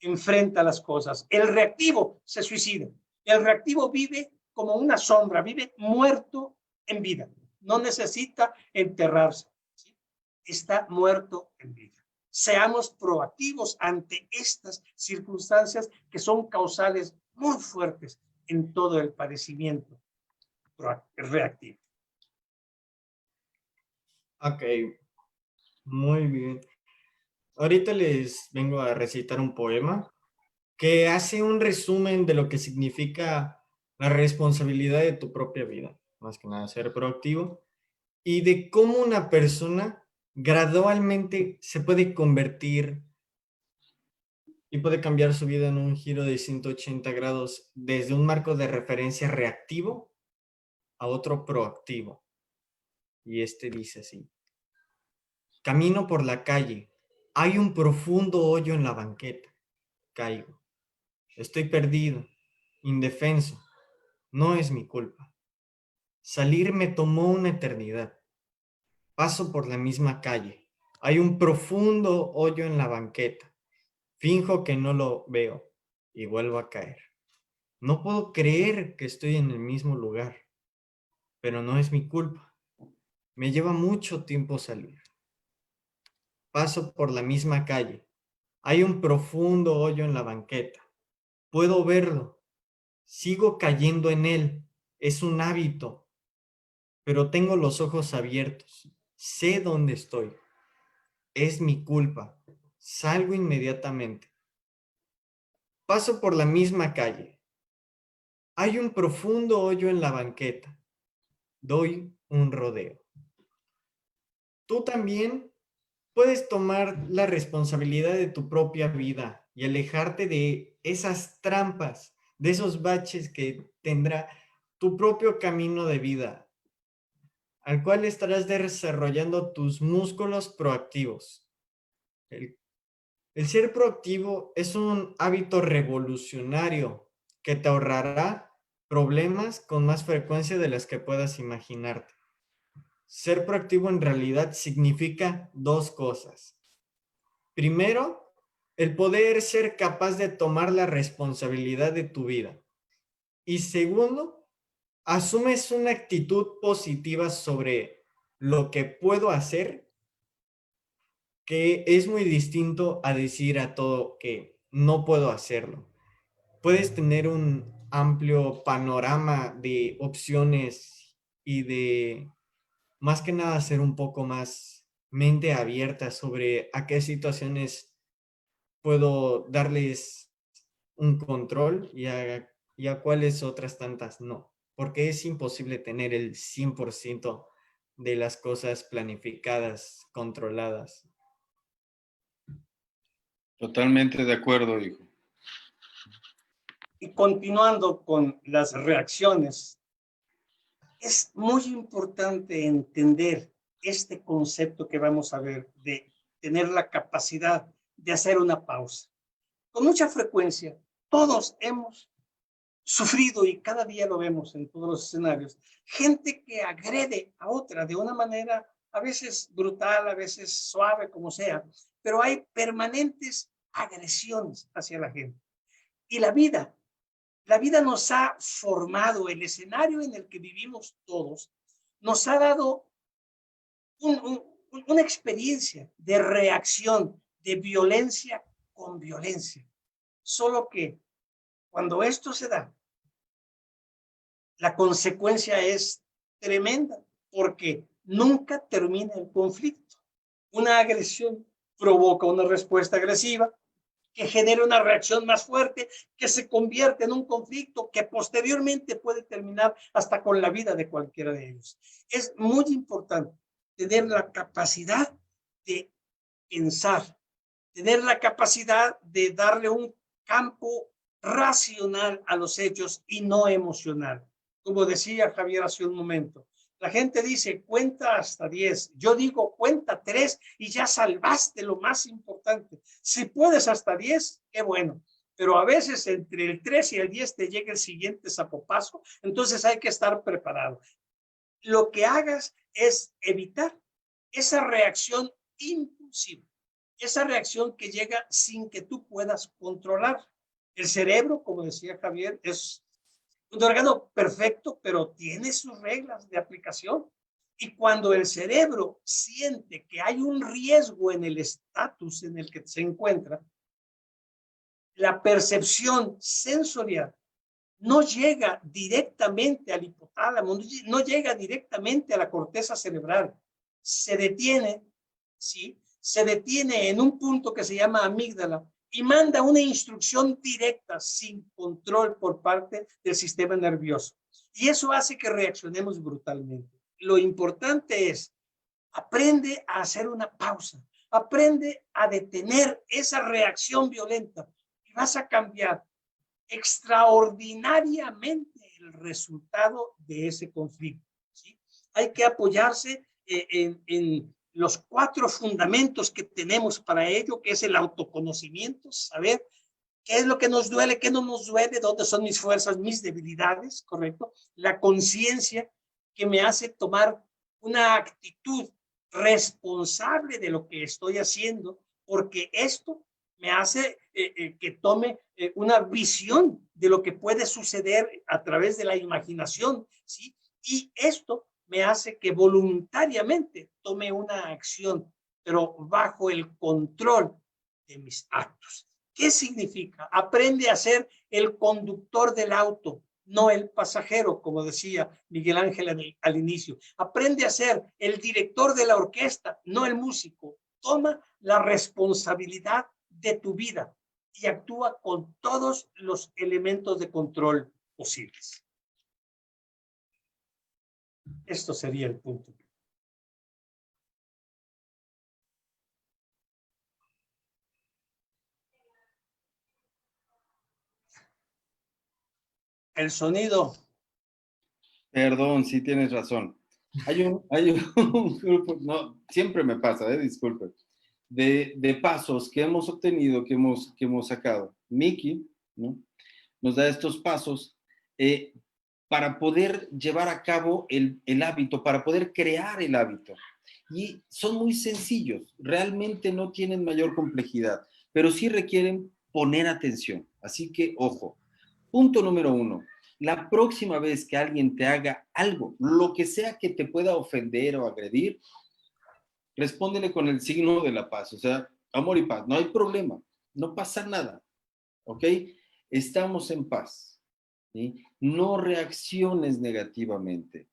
enfrenta las cosas. El reactivo se suicida. El reactivo vive como una sombra, vive muerto en vida. No necesita enterrarse. ¿Sí? Está muerto en vida. Seamos proactivos ante estas circunstancias que son causales muy fuertes en todo el padecimiento reactivo. Ok, muy bien. Ahorita les vengo a recitar un poema que hace un resumen de lo que significa la responsabilidad de tu propia vida, más que nada ser proactivo, y de cómo una persona gradualmente se puede convertir y puede cambiar su vida en un giro de 180 grados desde un marco de referencia reactivo a otro proactivo. Y este dice así: camino por la calle, hay un profundo hoyo en la banqueta, caigo, estoy perdido, indefenso, no es mi culpa. Salir me tomó una eternidad. Paso por la misma calle. Hay un profundo hoyo en la banqueta. Finjo que no lo veo y vuelvo a caer. No puedo creer que estoy en el mismo lugar, pero no es mi culpa. Me lleva mucho tiempo salir. Paso por la misma calle. Hay un profundo hoyo en la banqueta. Puedo verlo. Sigo cayendo en él. Es un hábito, pero tengo los ojos abiertos. Sé dónde estoy. Es mi culpa. Salgo inmediatamente. Paso por la misma calle. Hay un profundo hoyo en la banqueta. Doy un rodeo. Tú también puedes tomar la responsabilidad de tu propia vida y alejarte de esas trampas, de esos baches que tendrá tu propio camino de vida, al cual estarás desarrollando tus músculos proactivos. El ser proactivo es un hábito revolucionario que te ahorrará problemas con más frecuencia de las que puedas imaginarte. Ser proactivo en realidad significa dos cosas. Primero, el poder ser capaz de tomar la responsabilidad de tu vida. Y segundo, asumes una actitud positiva sobre lo que puedo hacer, que es muy distinto a decir a todo que no puedo hacerlo. Puedes tener un amplio panorama de opciones y de, más que nada, ser un poco más mente abierta sobre a qué situaciones puedo darles un control y a cuáles otras tantas no, porque es imposible tener el 100% de las cosas planificadas, controladas. Totalmente de acuerdo, hijo. Y continuando con las reacciones, es muy importante entender este concepto que vamos a ver de tener la capacidad de hacer una pausa. Con mucha frecuencia, todos hemos sufrido, y cada día lo vemos en todos los escenarios, gente que agrede a otra de una manera a veces brutal, a veces suave, como sea, pero hay permanentes agresiones hacia la gente. Y la vida nos ha formado, el escenario en el que vivimos todos, nos ha dado una experiencia de reacción, de violencia con violencia. Solo que cuando esto se da, la consecuencia es tremenda, porque nunca termina el conflicto. Una agresión provoca una respuesta agresiva que genera una reacción más fuerte, que se convierte en un conflicto que posteriormente puede terminar hasta con la vida de cualquiera de ellos. Es muy importante tener la capacidad de pensar, tener la capacidad de darle un campo racional a los hechos y no emocional. Como decía Javier hace un momento, la gente dice cuenta hasta 10. Yo digo cuenta 3 y ya salvaste lo más importante. Si puedes hasta 10, qué bueno. Pero a veces entre el 3 y el 10 te llega el siguiente zapopazo, entonces hay que estar preparado. Lo que hagas es evitar esa reacción impulsiva, esa reacción que llega sin que tú puedas controlar. El cerebro, como decía Javier, es un órgano perfecto, pero tiene sus reglas de aplicación. Y cuando el cerebro siente que hay un riesgo en el estatus en el que se encuentra, la percepción sensorial no llega directamente al hipotálamo, no llega directamente a la corteza cerebral. Se detiene, ¿sí? Se detiene en un punto que se llama amígdala y manda una instrucción directa sin control por parte del sistema nervioso. Y eso hace que reaccionemos brutalmente. Lo importante es, aprende a hacer una pausa, aprende a detener esa reacción violenta y vas a cambiar extraordinariamente el resultado de ese conflicto, ¿sí? Hay que apoyarse en los 4 fundamentos que tenemos para ello, que es el autoconocimiento, saber qué es lo que nos duele, qué no nos duele, dónde son mis fuerzas, mis debilidades, ¿correcto? La conciencia que me hace tomar una actitud responsable de lo que estoy haciendo, porque esto me hace que tome una visión de lo que puede suceder a través de la imaginación, ¿sí? Y esto me hace que voluntariamente tome una acción, pero bajo el control de mis actos. ¿Qué significa? Aprende a ser el conductor del auto, no el pasajero, como decía Miguel Ángel al inicio. Aprende a ser el director de la orquesta, no el músico. Toma la responsabilidad de tu vida y actúa con todos los elementos de control. posibles. Esto sería el punto. El sonido. Perdón, sí tienes razón. Hay un grupo, no, siempre me pasa, disculpe, de pasos que hemos obtenido, que hemos sacado. Miki, ¿no? Nos da estos pasos para poder llevar a cabo el hábito, para poder crear el hábito. Y son muy sencillos, realmente no tienen mayor complejidad, pero sí requieren poner atención. Así que, ojo. Punto número 1. La próxima vez que alguien te haga algo, lo que sea que te pueda ofender o agredir, respóndele con el signo de la paz. O sea, amor y paz, no hay problema, no pasa nada, ¿ok? Estamos en paz, ¿sí? No reacciones negativamente.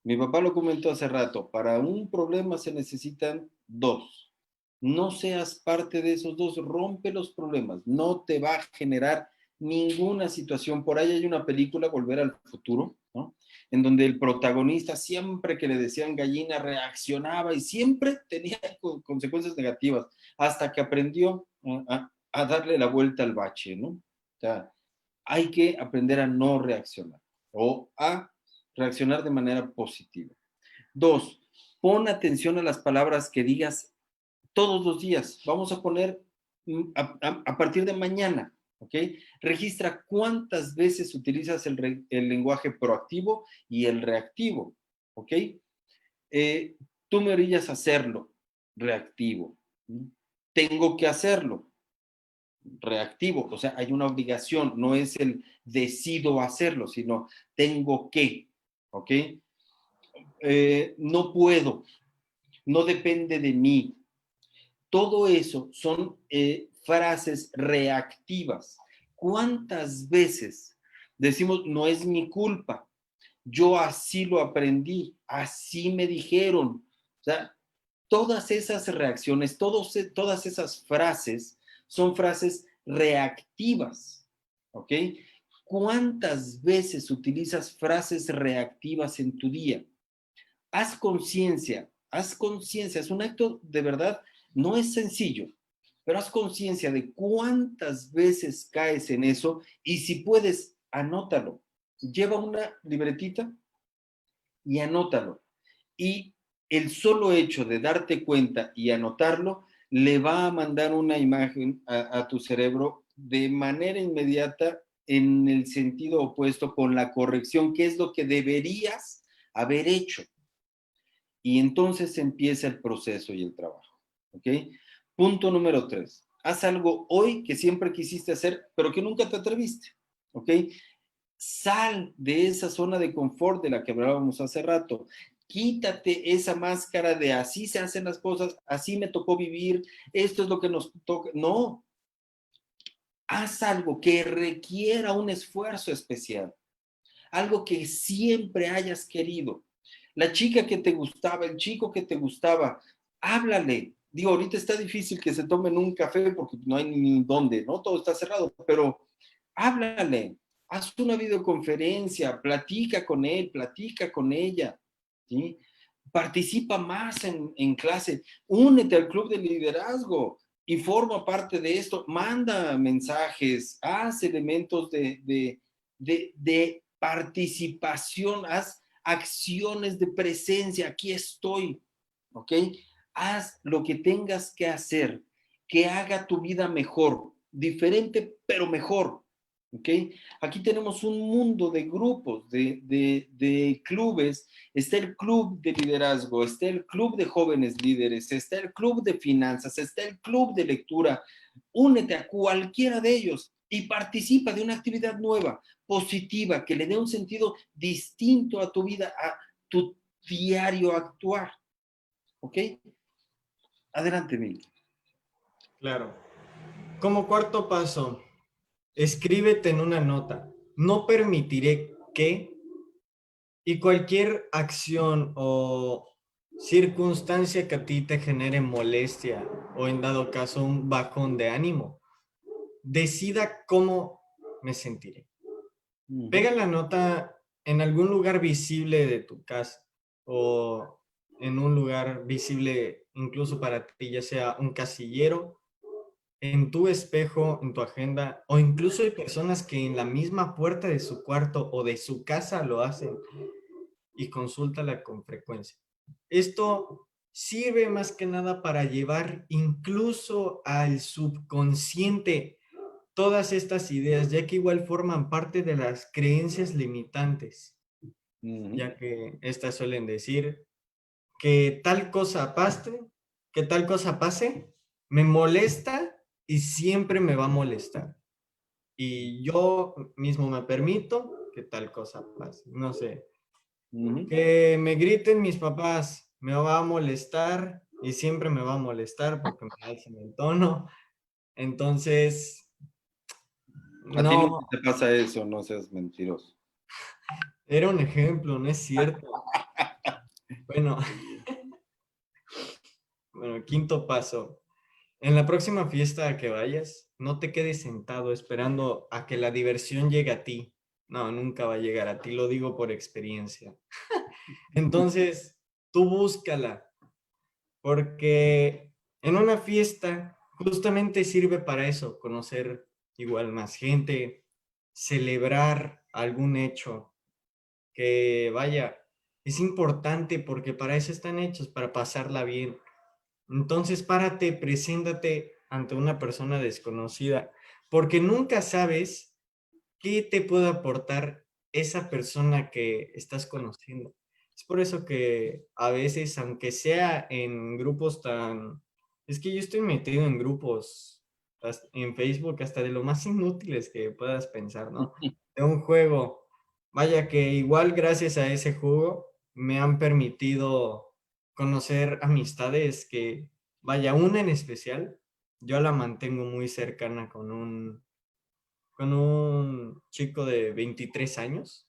Mi papá lo comentó hace rato, para un problema se necesitan 2. No seas parte de esos 2, rompe los problemas, no te va a generar ninguna situación. Por ahí hay una película, Volver al Futuro, ¿no? En donde el protagonista siempre que le decían gallina reaccionaba y siempre tenía consecuencias negativas, hasta que aprendió a darle la vuelta al bache, ¿no? O sea, hay que aprender a no reaccionar o a reaccionar de manera positiva. 2, pon atención a las palabras que digas todos los días. Vamos a poner a partir de mañana, ¿ok? Registra cuántas veces utilizas el lenguaje proactivo y el reactivo, ¿ok? Tú me orillas a hacerlo, reactivo. Tengo que hacerlo, reactivo. O sea, hay una obligación, no es el decido hacerlo, sino tengo que, ¿ok? No puedo, no depende de mí. Todo eso son frases reactivas. ¿Cuántas veces decimos, no es mi culpa? Yo así lo aprendí, así me dijeron. O sea, todas esas reacciones, todas esas frases son frases reactivas, ¿ok? ¿Cuántas veces utilizas frases reactivas en tu día? Haz conciencia, es un acto de verdad, no es sencillo, pero haz conciencia de cuántas veces caes en eso y si puedes, anótalo. Lleva una libretita y anótalo. Y el solo hecho de darte cuenta y anotarlo le va a mandar una imagen a tu cerebro de manera inmediata en el sentido opuesto con la corrección, que es lo que deberías haber hecho. Y entonces empieza el proceso y el trabajo, ¿ok? Punto número 3. Haz algo hoy que siempre quisiste hacer, pero que nunca te atreviste, ¿ok? Sal de esa zona de confort de la que hablábamos hace rato. Quítate esa máscara de así se hacen las cosas, así me tocó vivir, esto es lo que nos toca. No, haz algo que requiera un esfuerzo especial, algo que siempre hayas querido. La chica que te gustaba, el chico que te gustaba, háblale. Digo, ahorita está difícil que se tomen un café porque no hay ni dónde, ¿no? Todo está cerrado, pero háblale, haz una videoconferencia, platica con él, platica con ella, ¿sí? Participa más en clase, únete al club de liderazgo y forma parte de esto, manda mensajes, haz elementos de participación, haz acciones de presencia, aquí estoy, ¿ok? Haz lo que tengas que hacer, que haga tu vida mejor, diferente, pero mejor, ¿ok? Aquí tenemos un mundo de grupos, de clubes, está el club de liderazgo, está el club de jóvenes líderes, está el club de finanzas, está el club de lectura. Únete a cualquiera de ellos y participa de una actividad nueva, positiva, que le dé un sentido distinto a tu vida, a tu diario actuar. ¿Ok? Adelante, Mil. Claro. Como cuarto paso, escríbete en una nota. No permitiré que, y cualquier acción o circunstancia que a ti te genere molestia o en dado caso un bajón de ánimo, decida cómo me sentiré. Pega la nota en algún lugar visible de tu casa o en un lugar visible incluso para ti, ya sea un casillero, en tu espejo, en tu agenda, o incluso hay personas que en la misma puerta de su cuarto o de su casa lo hacen y consúltala con frecuencia. Esto sirve más que nada para llevar incluso al subconsciente todas estas ideas, ya que igual forman parte de las creencias limitantes, ya que estas suelen decir que tal cosa pase, me molesta y siempre me va a molestar. Y yo mismo me permito que tal cosa pase. No sé, que me griten mis papás, me va a molestar y siempre me va a molestar porque me alzan el tono. Entonces, A ti no no, te pasa eso, no seas mentiroso. era un ejemplo, no es cierto. Bueno, bueno, quinto paso. En la próxima fiesta a que vayas, no te quedes sentado esperando a que la diversión llegue a ti. No, nunca va a llegar a ti, lo digo por experiencia. Entonces, tú búscala, porque en una fiesta justamente sirve para eso, conocer igual más gente, celebrar algún hecho, que vaya, es importante porque para eso están hechos, para pasarla bien. Entonces, párate, preséntate ante una persona desconocida, porque nunca sabes qué te puede aportar esa persona que estás conociendo. Es por eso que a veces, aunque sea en grupos tan... Es que yo estoy metido en grupos en Facebook hasta de lo más inútiles que puedas pensar, ¿no? De un juego. Vaya que igual gracias a ese juego me han permitido conocer amistades que, vaya, una en especial, yo la mantengo muy cercana con un chico de 23 años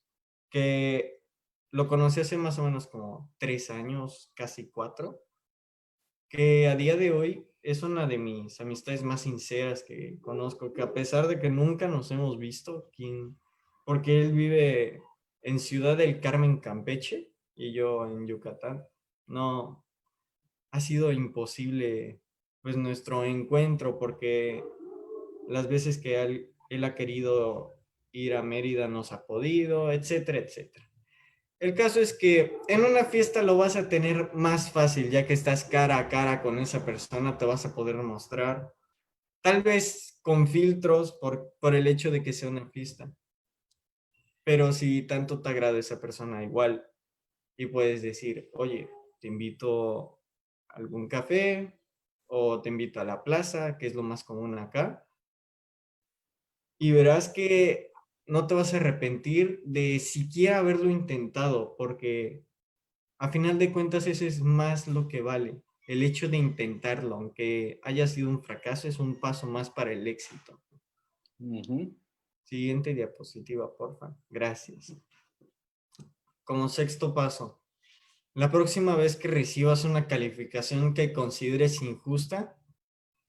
que lo conocí hace más o menos como 3 años, casi 4, que a día de hoy es una de mis amistades más sinceras que conozco, que a pesar de que nunca nos hemos visto, porque él vive en Ciudad del Carmen, Campeche, y yo en Yucatán, no, ha sido imposible pues nuestro encuentro porque las veces que él ha querido ir a Mérida no se ha podido, etcétera, etcétera. El caso es que en una fiesta lo vas a tener más fácil, ya que estás cara a cara con esa persona, te vas a poder mostrar, tal vez con filtros por el hecho de que sea una fiesta, pero si tanto te agrada esa persona igual y puedes decir, oye, te invito a algún café o te invito a la plaza, que es lo más común acá, y verás que no te vas a arrepentir de siquiera haberlo intentado, porque a final de cuentas eso es más lo que vale. El hecho de intentarlo, aunque haya sido un fracaso, es un paso más para el éxito. Siguiente diapositiva, porfa. Gracias. Como sexto paso, la próxima vez que recibas una calificación que consideres injusta,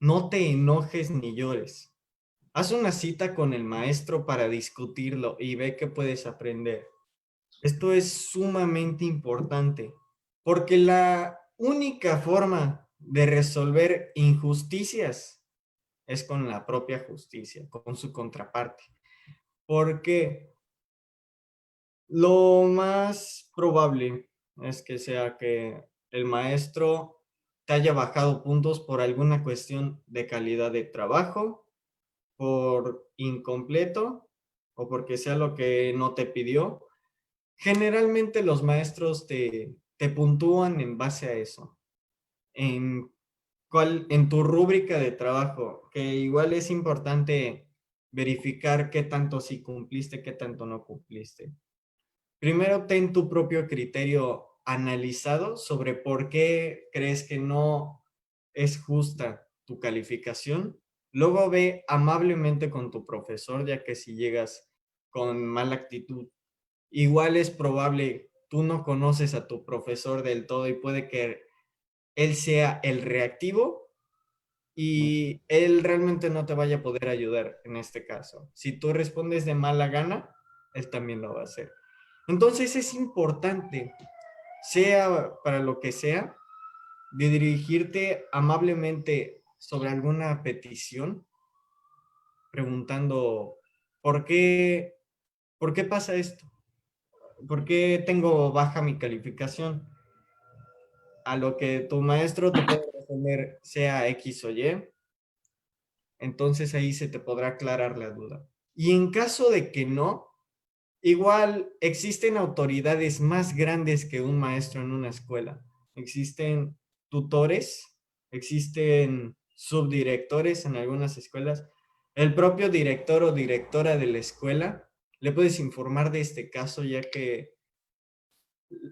no te enojes ni llores. Haz una cita con el maestro para discutirlo y ve qué puedes aprender. Esto es sumamente importante porque la única forma de resolver injusticias es con la propia justicia, con su contraparte. Porque lo más probable es que sea que el maestro te haya bajado puntos por alguna cuestión de calidad de trabajo, por incompleto o porque sea lo que no te pidió. Generalmente los maestros te puntúan en base a eso, en, en tu rúbrica de trabajo, que igual es importante verificar qué tanto sí cumpliste, qué tanto no cumpliste. Primero ten tu propio criterio analizado sobre por qué crees que no es justa tu calificación. Luego ve amablemente con tu profesor, ya que si llegas con mala actitud, igual es probable tú no conoces a tu profesor del todo y puede que él sea el reactivo y él realmente no te vaya a poder ayudar en este caso. Si tú respondes de mala gana, él también lo va a hacer. Entonces es importante, sea para lo que sea, de dirigirte amablemente sobre alguna petición, preguntando, ¿por qué pasa esto? ¿Por qué tengo baja mi calificación? A lo que tu maestro te puede responder, sea X o Y, entonces ahí se te podrá aclarar la duda. Y en caso de que no, igual existen autoridades más grandes que un maestro en una escuela. Existen tutores, existen subdirectores en algunas escuelas. El propio director o directora de la escuela le puedes informar de este caso, ya que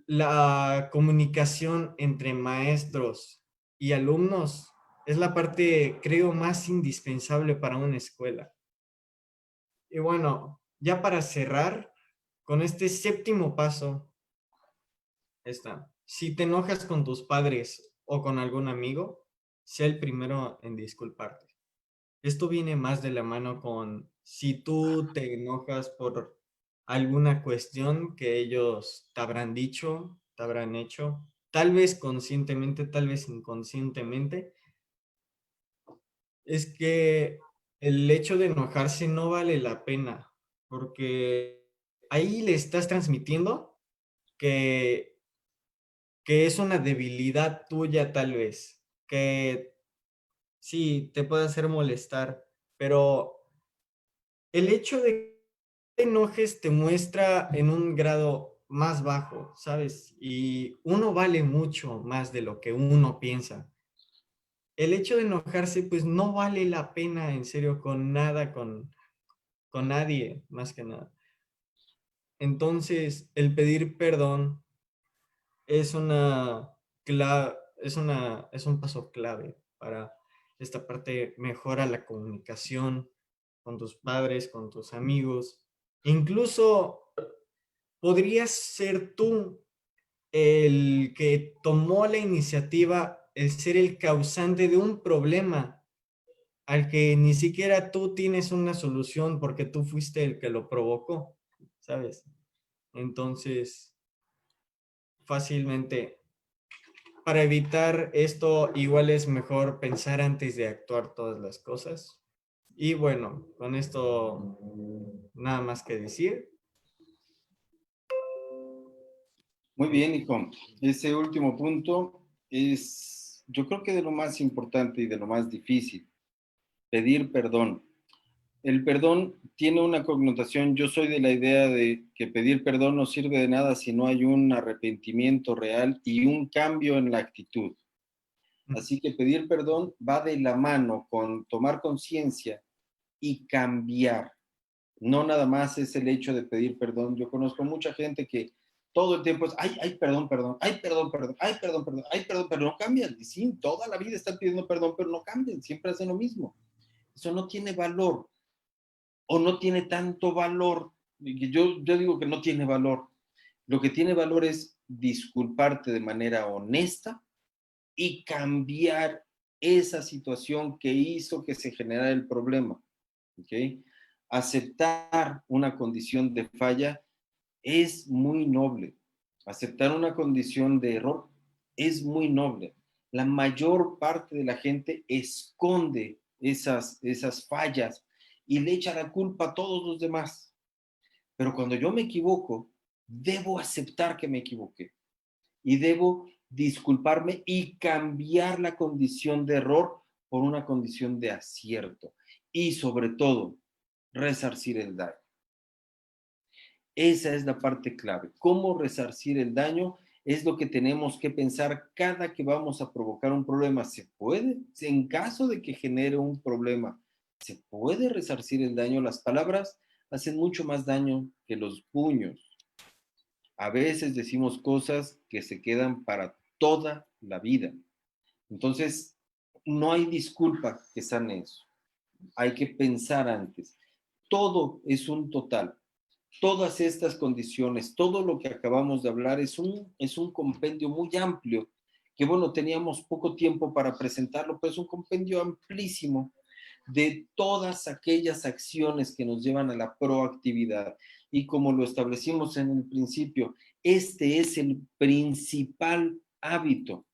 la comunicación entre maestros y alumnos es la parte, creo, más indispensable para una escuela. Y bueno, ya para cerrar, con este séptimo paso, está. Si te enojas con tus padres o con algún amigo, sé el primero en disculparte. Esto viene más de la mano con si tú te enojas por alguna cuestión que ellos te habrán dicho, te habrán hecho, tal vez conscientemente, tal vez inconscientemente, es que el hecho de enojarse no vale la pena, porque ahí le estás transmitiendo que, que es una debilidad tuya tal vez, que sí, te puede hacer molestar, pero el hecho de que te enojes te muestra en un grado más bajo, ¿sabes? Y uno vale mucho más de lo que uno piensa. El hecho de enojarse, pues no vale la pena, en serio, con nada, con nadie, más que nada. Entonces, el pedir perdón es es un paso clave para esta parte, mejora la comunicación con tus padres, con tus amigos. Incluso podrías ser tú el que tomó la iniciativa, el ser el causante de un problema al que ni siquiera tú tienes una solución porque tú fuiste el que lo provocó, ¿sabes? Entonces, fácilmente, para evitar esto, igual es mejor pensar antes de actuar todas las cosas. Y bueno, con esto nada más que decir. Muy bien, hijo. Ese último punto es, yo creo que de lo más importante y de lo más difícil, pedir perdón. El perdón tiene una connotación, yo soy de la idea de que pedir perdón no sirve de nada si no hay un arrepentimiento real y un cambio en la actitud. Así que pedir perdón va de la mano con tomar conciencia y cambiar. No nada más es el hecho de pedir perdón. Yo conozco mucha gente que todo el tiempo es, ay, ay, perdón, perdón, ay, perdón, perdón, ay, perdón, perdón, ay, perdón, pero no cambian. Y sí, toda la vida están pidiendo perdón, pero no cambian, siempre hacen lo mismo. Eso no tiene valor o no tiene tanto valor. Yo digo que no tiene valor. Lo que tiene valor es disculparte de manera honesta y cambiar esa situación que hizo que se generara el problema. ¿Ok? Aceptar una condición de falla es muy noble. Aceptar una condición de error es muy noble. La mayor parte de la gente esconde esas fallas y le echa la culpa a todos los demás. Pero cuando yo me equivoco, debo aceptar que me equivoqué y debo disculparme y cambiar la condición de error por una condición de acierto. Y sobre todo, resarcir el daño. Esa es la parte clave. ¿Cómo resarcir el daño? Es lo que tenemos que pensar cada que vamos a provocar un problema. ¿Se puede? En caso de que genere un problema, ¿se puede resarcir el daño? Las palabras hacen mucho más daño que los puños. A veces decimos cosas que se quedan para toda la vida. Entonces, no hay disculpa que sane eso. Hay que pensar antes. Todo es un total. Todas estas condiciones, todo lo que acabamos de hablar es un compendio muy amplio, que bueno, teníamos poco tiempo para presentarlo, pero es un compendio amplísimo de todas aquellas acciones que nos llevan a la proactividad. y como lo establecimos en el principio, este es el principal hábito.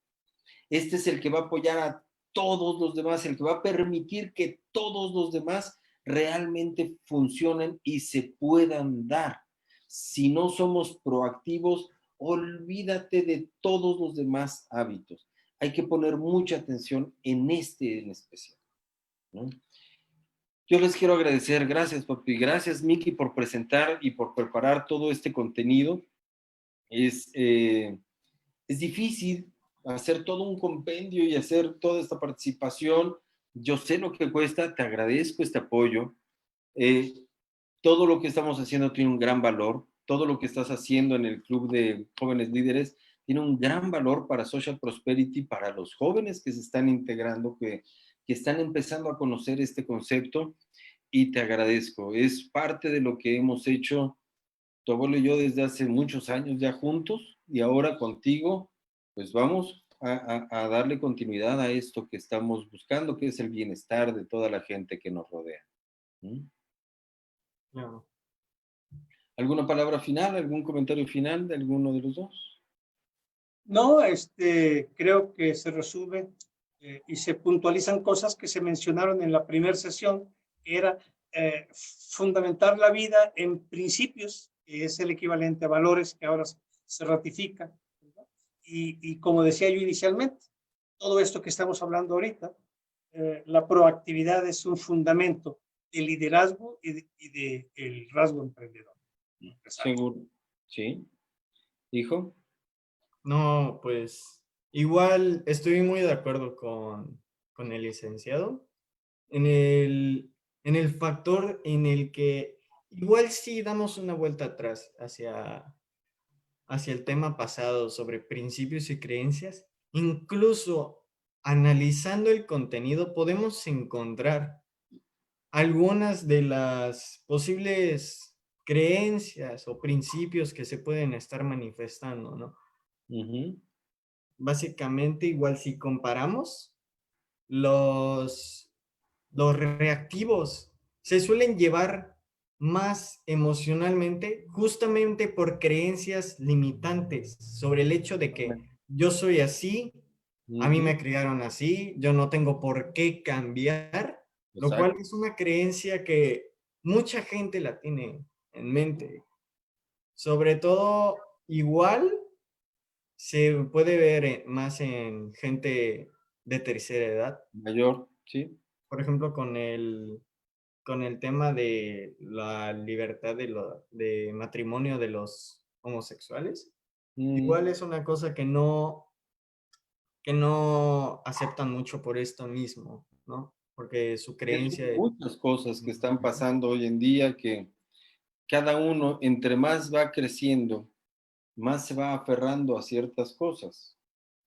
Este es el que va a apoyar a todos los demás, el que va a permitir que todos los demás realmente funcionen y se puedan dar. Si no somos proactivos, olvídate de todos los demás hábitos. Hay que poner mucha atención en este en especial, ¿no? Yo les quiero agradecer, gracias papi, gracias Miki por presentar y por preparar todo este contenido. Es difícil hacer todo un compendio y hacer toda esta participación. Yo sé lo que cuesta, te agradezco este apoyo. Eh, Todo lo que estamos haciendo tiene un gran valor. Todo lo que estás haciendo en el Club de Jóvenes Líderes tiene un gran valor para Social Prosperity, para los jóvenes que se están integrando, que están empezando a conocer este concepto. Y te agradezco. Es parte de lo que hemos hecho tu abuelo y yo desde hace muchos años ya juntos, y ahora contigo, pues vamos a darle continuidad a esto que estamos buscando, que es el bienestar de toda la gente que nos rodea. ¿Mm? Claro. ¿Alguna palabra final, algún comentario final de alguno de los dos? No, creo que se resume y se puntualizan cosas que se mencionaron en la primera sesión, que era fundamentar la vida en principios, que es el equivalente a valores que ahora se ratifican. Y como decía yo inicialmente, todo esto que estamos hablando ahorita, la proactividad es un fundamento de liderazgo y el rasgo emprendedor. Seguro. ¿Sí? ¿Hijo? No, pues igual estoy muy de acuerdo con el licenciado en en el factor en el que igual sí damos una vuelta atrás hacia el tema pasado sobre principios y creencias, incluso analizando el contenido podemos encontrar algunas de las posibles creencias o principios que se pueden estar manifestando, ¿no? Uh-huh. Básicamente, igual si comparamos, los, los reactivos se suelen llevar más emocionalmente justamente por creencias limitantes sobre el hecho de que yo soy así, a mí me criaron así, yo no tengo por qué cambiar, lo cual Exacto. es una creencia que mucha gente la tiene en mente. Sobre todo, igual se puede ver más en gente de tercera edad, Mayor, ¿sí? por ejemplo, con el tema de la libertad de matrimonio de los homosexuales. Igual es una cosa que no aceptan mucho por esto mismo, ¿no? Porque su Son creencia es... muchas cosas que están pasando hoy en día que cada uno, entre más va creciendo, más se va aferrando a ciertas cosas.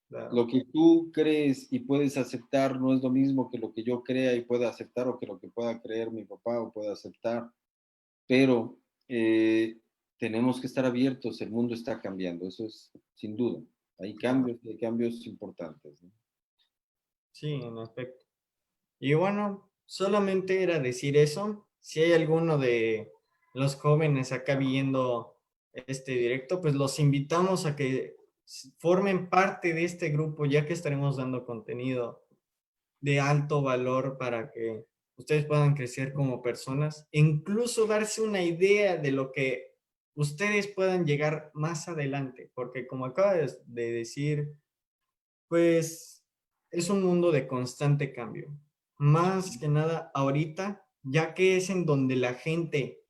Claro, Lo que tú crees y puedes aceptar no es lo mismo que lo que yo crea y pueda aceptar, o que lo que pueda creer mi papá o pueda aceptar. Pero tenemos que estar abiertos, el mundo está cambiando, eso es sin duda. Hay claro. cambios importantes, ¿no? Sí, en efecto. Y bueno, solamente era decir eso. Si hay alguno de los jóvenes acá viendo este directo, pues los invitamos a que formen parte de este grupo, ya que estaremos dando contenido de alto valor para que ustedes puedan crecer como personas e incluso darse una idea de lo que ustedes puedan llegar más adelante, porque como acabas de decir, pues es un mundo de constante cambio. Más que nada ahorita, ya que es en donde la gente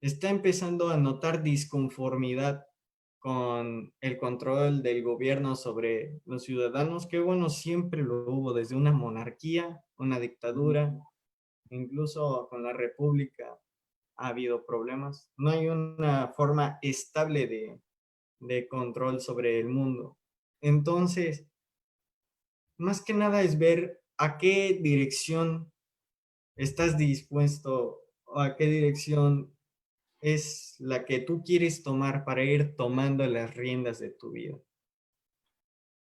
está empezando a notar disconformidad con el control del gobierno sobre los ciudadanos, que bueno, siempre lo hubo desde una monarquía, una dictadura, incluso con la república ha habido problemas. No hay una forma estable de control sobre el mundo. Entonces, más que nada es ver a qué dirección estás dispuesto o a qué dirección es la que tú quieres tomar para ir tomando las riendas de tu vida.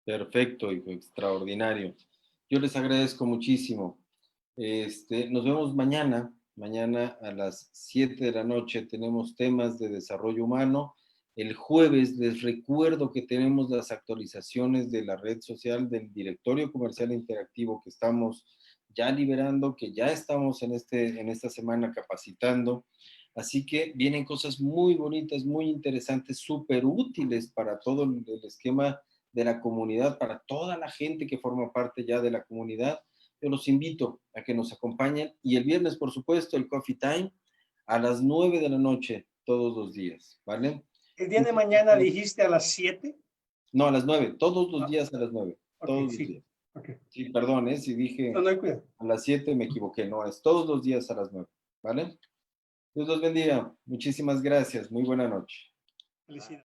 Perfecto, hijo, extraordinario. Yo les agradezco muchísimo. Nos vemos mañana Mañana a las 7 de la noche tenemos temas de desarrollo humano. El jueves les recuerdo que tenemos las actualizaciones de la red social del Directorio Comercial Interactivo que estamos ya liberando, que ya estamos en esta semana capacitando. Así que vienen cosas muy bonitas, muy interesantes, súper útiles para todo el esquema de la comunidad, para toda la gente que forma parte ya de la comunidad. Yo los invito a que nos acompañen y el viernes, por supuesto, el Coffee Time a las 9 de la noche todos los días, ¿vale? El día de mañana dijiste a las 7. No, a las 9, todos los días a las 9, Ok, todos los sí. días. Okay. Sí, perdón, si dije No hay cuidado. a las 7 me equivoqué, no, es todos los días a las 9, ¿vale? Dios los bendiga, muchísimas gracias, muy buena noche. Felicidades.